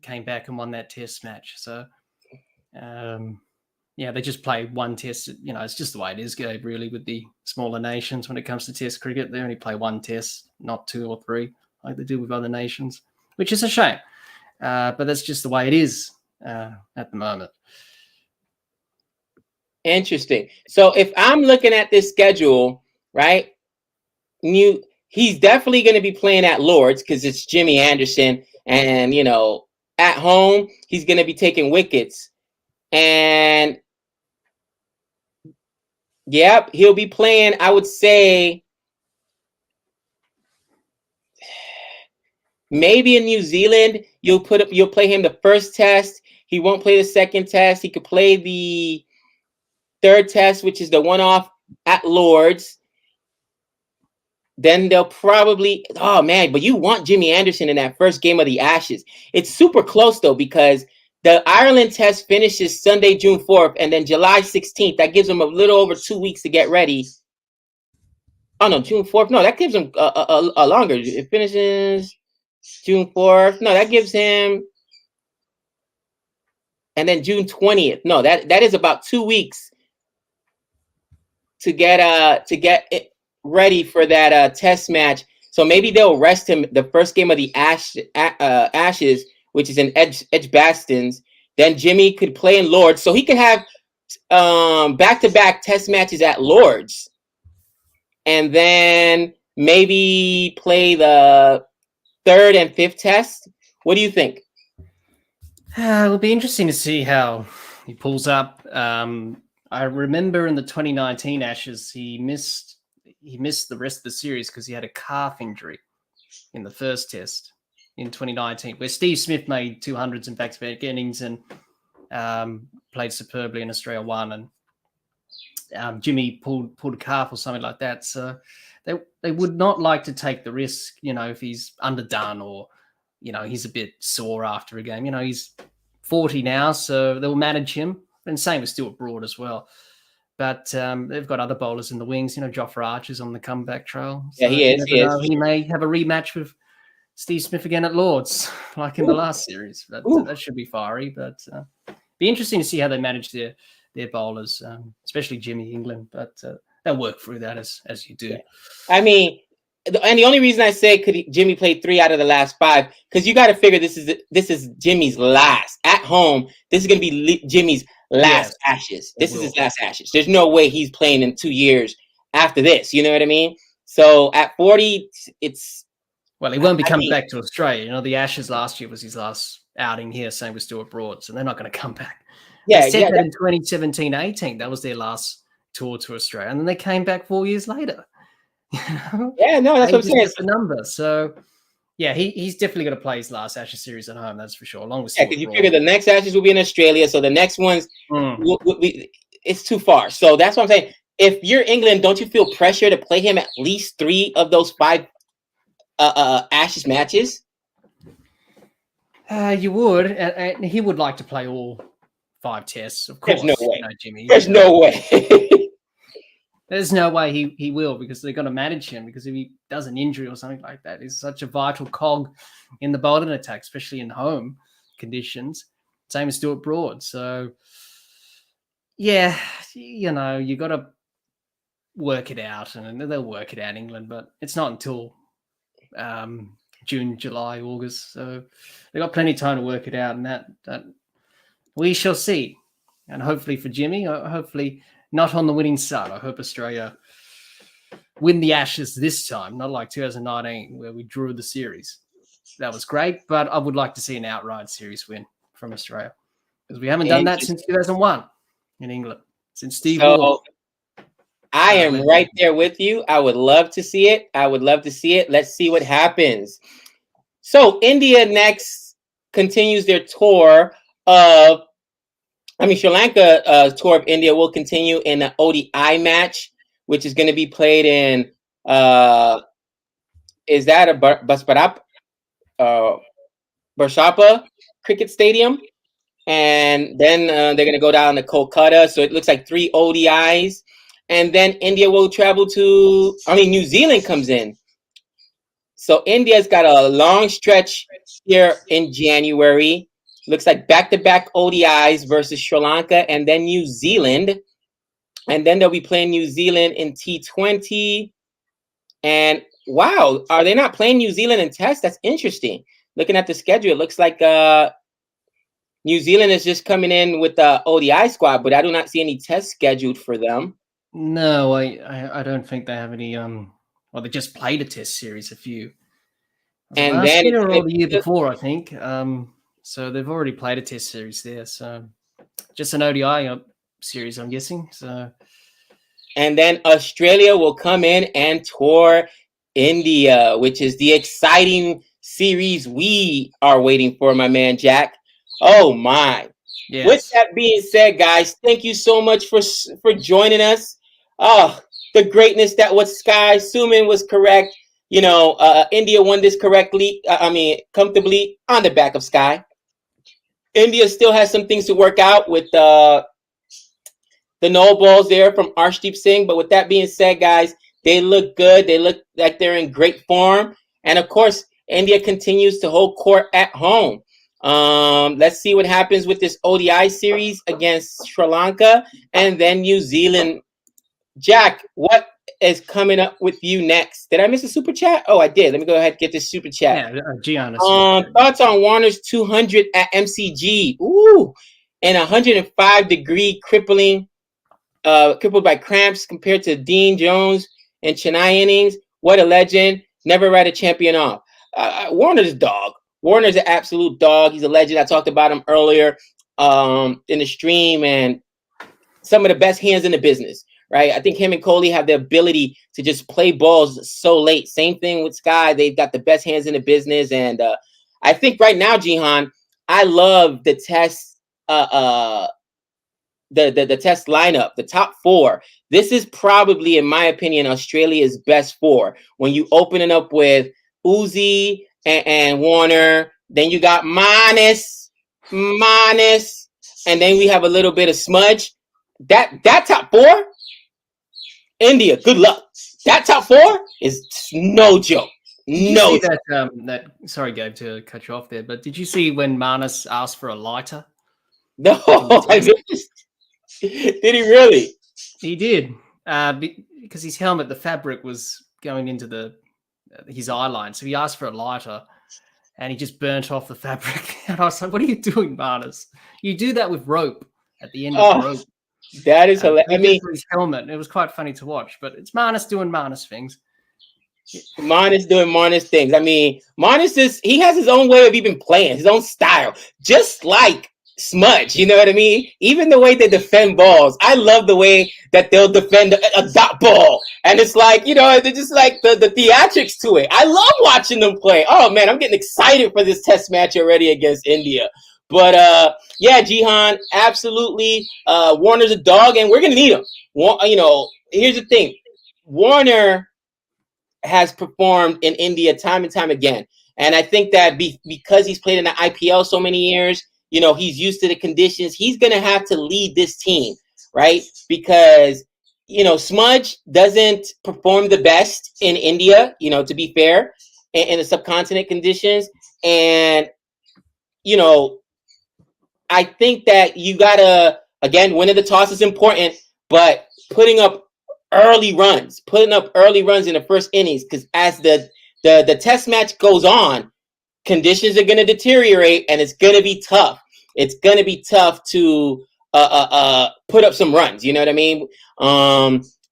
came back and won that test match. So, they just play 1 test. It's just the way it is, Gabe, really, with the smaller nations when it comes to test cricket. They only play 1 test, not 2 or 3 like they do with other nations, which is a shame. But that's just the way it is at the moment. Interesting. So if I'm looking at this schedule, right, he's definitely going to be playing at Lord's because it's Jimmy Anderson, and at home he's going to be taking wickets, and he'll be playing, I would say, maybe in New Zealand you'll play him the first test. He won't play the second test. He could play the third test, which is the one-off at Lord's. Then they'll probably, but you want Jimmy Anderson in that first game of the Ashes. It's super close, though, because the Ireland test finishes Sunday, June 4th, and then July 16th. That gives them a little over 2 weeks to get ready. Oh, no, June 4th. No, that gives them a longer. It finishes June 4th. No, that gives him, and then June 20th. No, that is about 2 weeks to get it ready for that test match. So maybe they'll rest him the first game of the Ashes, which is in Edgbaston's. Then Jimmy could play in Lord's, so he could have back-to-back test matches at Lord's, and then maybe play the 3rd and 5th test. What do you think? It'll be interesting to see how he pulls up. I remember in the 2019 Ashes, he missed the rest of the series because he had a calf injury in the first test in 2019, where Steve Smith made 200s in back-to-back innings and played superbly in Australia 1, and Jimmy pulled a calf or something like that. So they would not like to take the risk, if he's underdone or, he's a bit sore after a game. He's 40 now, so they'll manage him. And same with Stuart Broad as well. But they've got other bowlers in the wings. Jofra Archer's on the comeback trail. So yeah, he is. He may have a rematch with Steve Smith again at Lord's, like in the last series. That should be fiery. But be interesting to see how they manage their their bowlers, especially Jimmy England. But they'll work through that as you do. Yeah. I mean, and the only reason I say Jimmy played 3 out of the last 5, because you got to figure this is Jimmy's last at home. This is going to be Jimmy's last Ashes. This is his last Ashes. There's no way he's playing in 2 years after this. You know what I mean? So at 40, it's he won't be coming back to Australia. You know, the Ashes last year was his last outing here. Same with Stuart Broad, so they're not going to come back. They said that in 2017-18, that was their last tour to Australia, and then they came back 4 years later. You know? Yeah, no, that's what I'm saying. The number. So, yeah, he's definitely going to play his last Ashes series at home. That's for sure. Along with because you figure the next Ashes will be in Australia, so the next ones it's too far. So that's what I'm saying. If you're England, don't you feel pressure to play him at least 3 of those 5 Ashes matches? You would, and he would like to play all 5 tests. Of course, there's no way. You know, Jimmy. There's no way. There's no way he will, because they're going to manage him, because if he does an injury or something like that, he's such a vital cog in the bowling attack, especially in home conditions. Same as Stuart Broad. So, yeah, you know, you got to work it out, and they'll work it out in England, but it's not until June, July, August. So they've got plenty of time to work it out, and that we shall see. And hopefully for Jimmy, hopefully not on the winning side. I hope Australia win the Ashes this time, not like 2019 where we drew the series. That was great, but I would like to see an outright series win from Australia, because we haven't done that since 2001 in England, since Steve Waugh. I am right there with you. I would love to see it. Let's see what happens. So India next continues their tour of Sri Lanka tour of India will continue in an ODI match, which is going to be played in, is that a Barsapa cricket stadium? And then they're going to go down to Kolkata. So it looks like 3 ODIs. And then India will travel to, New Zealand comes in. So India's got a long stretch here in January. Looks like back-to-back ODIs versus Sri Lanka and then New Zealand. And then they'll be playing New Zealand in T20. And wow, are they not playing New Zealand in Test? That's interesting. Looking at the schedule, it looks like New Zealand is just coming in with the ODI squad, but I do not see any Tests scheduled for them. No, I don't think they have any. They just played a Test series, a few. And then the year before, I think. So they've already played a Test series there. So just an ODI series, I'm guessing. So, and then Australia will come in and tour India, which is the exciting series we are waiting for, my man Jack. Oh my! Yes. With that being said, guys, thank you so much for joining us. Oh, the greatness that was Sky Suman was correct. You know, India won this comfortably on the back of Sky. India still has some things to work out with the no balls there from Arshdeep Singh. But with that being said, guys, they look good. They look like they're in great form. And of course, India continues to hold court at home. Let's see what happens with this ODI series against Sri Lanka and then New Zealand. Jack, what is coming up with you next? Did I miss a super chat? Oh, I did. Let me go ahead and get this super chat. Yeah, Gianna. Thoughts on Warner's 200 at MCG? Ooh, and 105-degree crippled by cramps compared to Dean Jones and Chennai innings. What a legend. Never write a champion off. Warner's dog. Warner's an absolute dog. He's a legend. I talked about him earlier in the stream, and some of the best hands in the business. Right, I think him and Kohli have the ability to just play balls so late. Same thing with Sky; they've got the best hands in the business, and I think right now, Jihan, I love the Test, the Test lineup, the top 4. This is probably, in my opinion, Australia's best 4. When you open it up with Uzi and Warner, then you got Manas, and then we have a little bit of Smudge. That top 4. India, good luck. That top 4 is no joke. No. Sorry, Gabe, to cut you off there, but did you see when Manas asked for a lighter? No, I missed. Did he really? He did. Because his helmet, the fabric was going into his eye line. So he asked for a lighter and he just burnt off the fabric. And I was like, what are you doing, Marnus? You do that with rope at the end of rope. That is hilarious. I mean, for his helmet, it was quite funny to watch, but it's Marnus doing Marnus things. Marnus doing Marnus things. I mean, he has his own way of even playing, his own style, just like Smudge, you know what I mean? Even the way they defend balls. I love the way that they'll defend a dot ball. And it's like, they're just like the theatrics to it. I love watching them play. Oh, man, I'm getting excited for this test match already against India. But, yeah, Jihan, absolutely. Warner's a dog, and we're going to need him. Here's the thing. Warner has performed in India time and time again. And I think that because he's played in the IPL so many years, he's used to the conditions. He's going to have to lead this team, right? Because, Smudge doesn't perform the best in India, to be fair, in the subcontinent conditions. And, I think that you got to, again, winning the toss is important, but putting up early runs in the first innings, because as the test match goes on, conditions are going to deteriorate, and it's going to be tough. It's going to be tough to put up some runs. You know what I mean?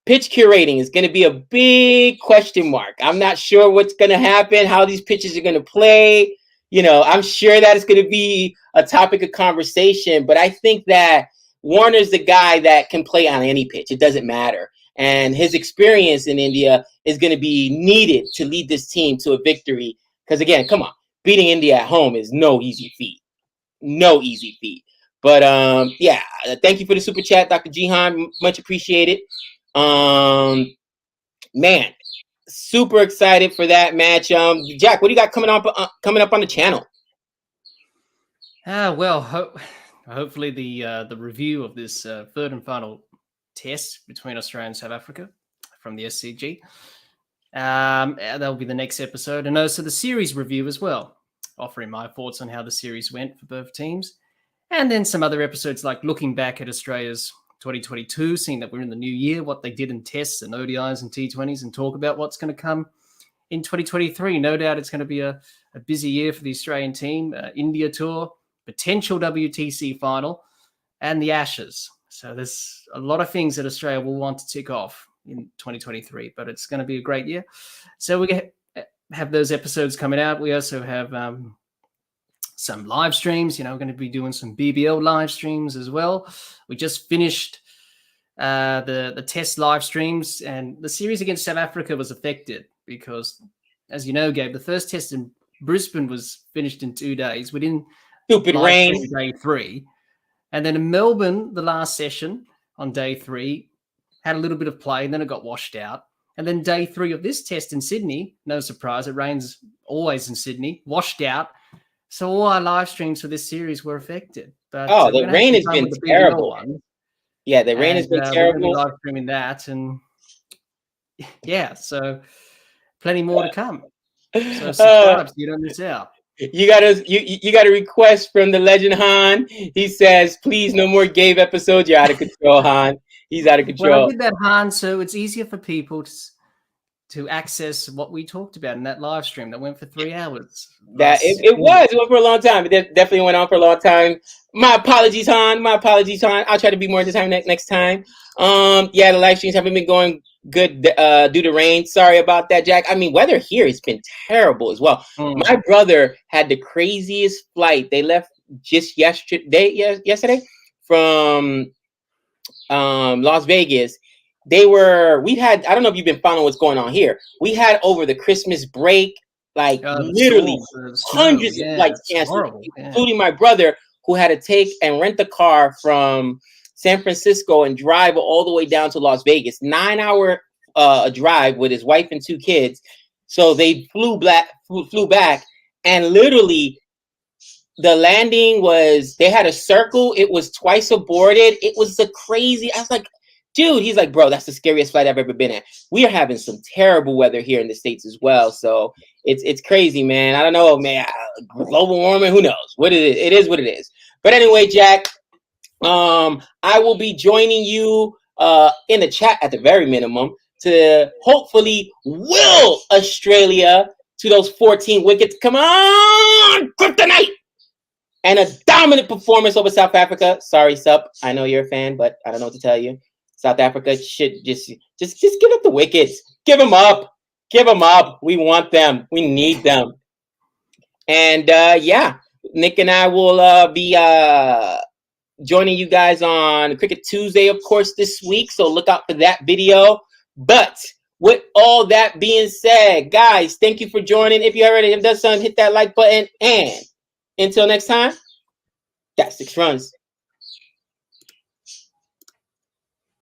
Pitch curating is going to be a big question mark. I'm not sure what's going to happen, how these pitches are going to play. I'm sure that it's going to be a topic of conversation, but I think that Warner's the guy that can play on any pitch. It doesn't matter. And his experience in India is going to be needed to lead this team to a victory. Because, again, come on. Beating India at home is no easy feat. But, yeah, thank you for the super chat, Dr. Jihan. Much appreciated. Man, super excited for that match. Jack, what do you got coming up on the channel? Hopefully the review of this third and final test between Australia and South Africa from the SCG. That'll be the next episode. And also the series review as well, offering my thoughts on how the series went for both teams. And then some other episodes like looking back at Australia's 2022, seeing that we're in the new year, what they did in tests and ODIs and T20s, and talk about what's going to come in 2023. No doubt it's going to be a busy year for the Australian team, India tour, potential WTC final, and the Ashes. So there's a lot of things that Australia will want to tick off in 2023, but it's going to be a great year. So we have those episodes coming out. We also have some live streams. We're going to be doing some BBL live streams as well. We just finished the test live streams, and the series against South Africa was affected because, as you know, Gabe, the first test in Brisbane was finished in 2 days. We didn't stupid rain day 3. And then in Melbourne, the last session on day 3 had a little bit of play, and then it got washed out. And then day 3 of this test in Sydney, no surprise, it rains always in Sydney, washed out. So all our live streams for this series were affected. But the rain has been terrible. Yeah, the rain has been terrible. Live streaming that, and yeah, so plenty more to come. So subscribe so you don't miss out. You got a request from the legend Han. He says, "Please, no more Gabe episodes. You're out of control, Han. He's out of control." Well, I did that, Han, so it's easier for people to access what we talked about in that live stream that went for 3 hours. It went for a long time. It definitely went on for a long time. My apologies, Han. I'll try to be more entertaining next time. Yeah, the live streams haven't been going good due to rain. Sorry about that, Jack. I mean, weather here has been terrible as well. My brother had the craziest flight. They left just yesterday from Las Vegas. I don't know if you've been following what's going on here. We had over the Christmas break, literally hundreds of flights canceled, including my brother, who had to take and rent the car from San Francisco and drive all the way down to Las Vegas. 9-hour drive with his wife and 2 kids. So they flew back, and literally the landing they had a circle. It was twice aborted. It was crazy. I was like, dude, he's like, bro, that's the scariest flight I've ever been at. We are having some terrible weather here in the States as well. So it's crazy, man. I don't know, man. Global warming, who knows? What it is what it is. But anyway, Jack, I will be joining you in the chat at the very minimum to hopefully will Australia to those 14 wickets. Come on, kryptonite! And a dominant performance over South Africa. Sorry, Sup. I know you're a fan, but I don't know what to tell you. South Africa should just give up the wickets. Give them up. Give them up. We want them. We need them. And yeah, Nick and I will be joining you guys on Cricket Tuesday, of course, this week. So look out for that video. But with all that being said, guys, thank you for joining. If you already have done something, hit that like button. And until next time, that's 6 runs.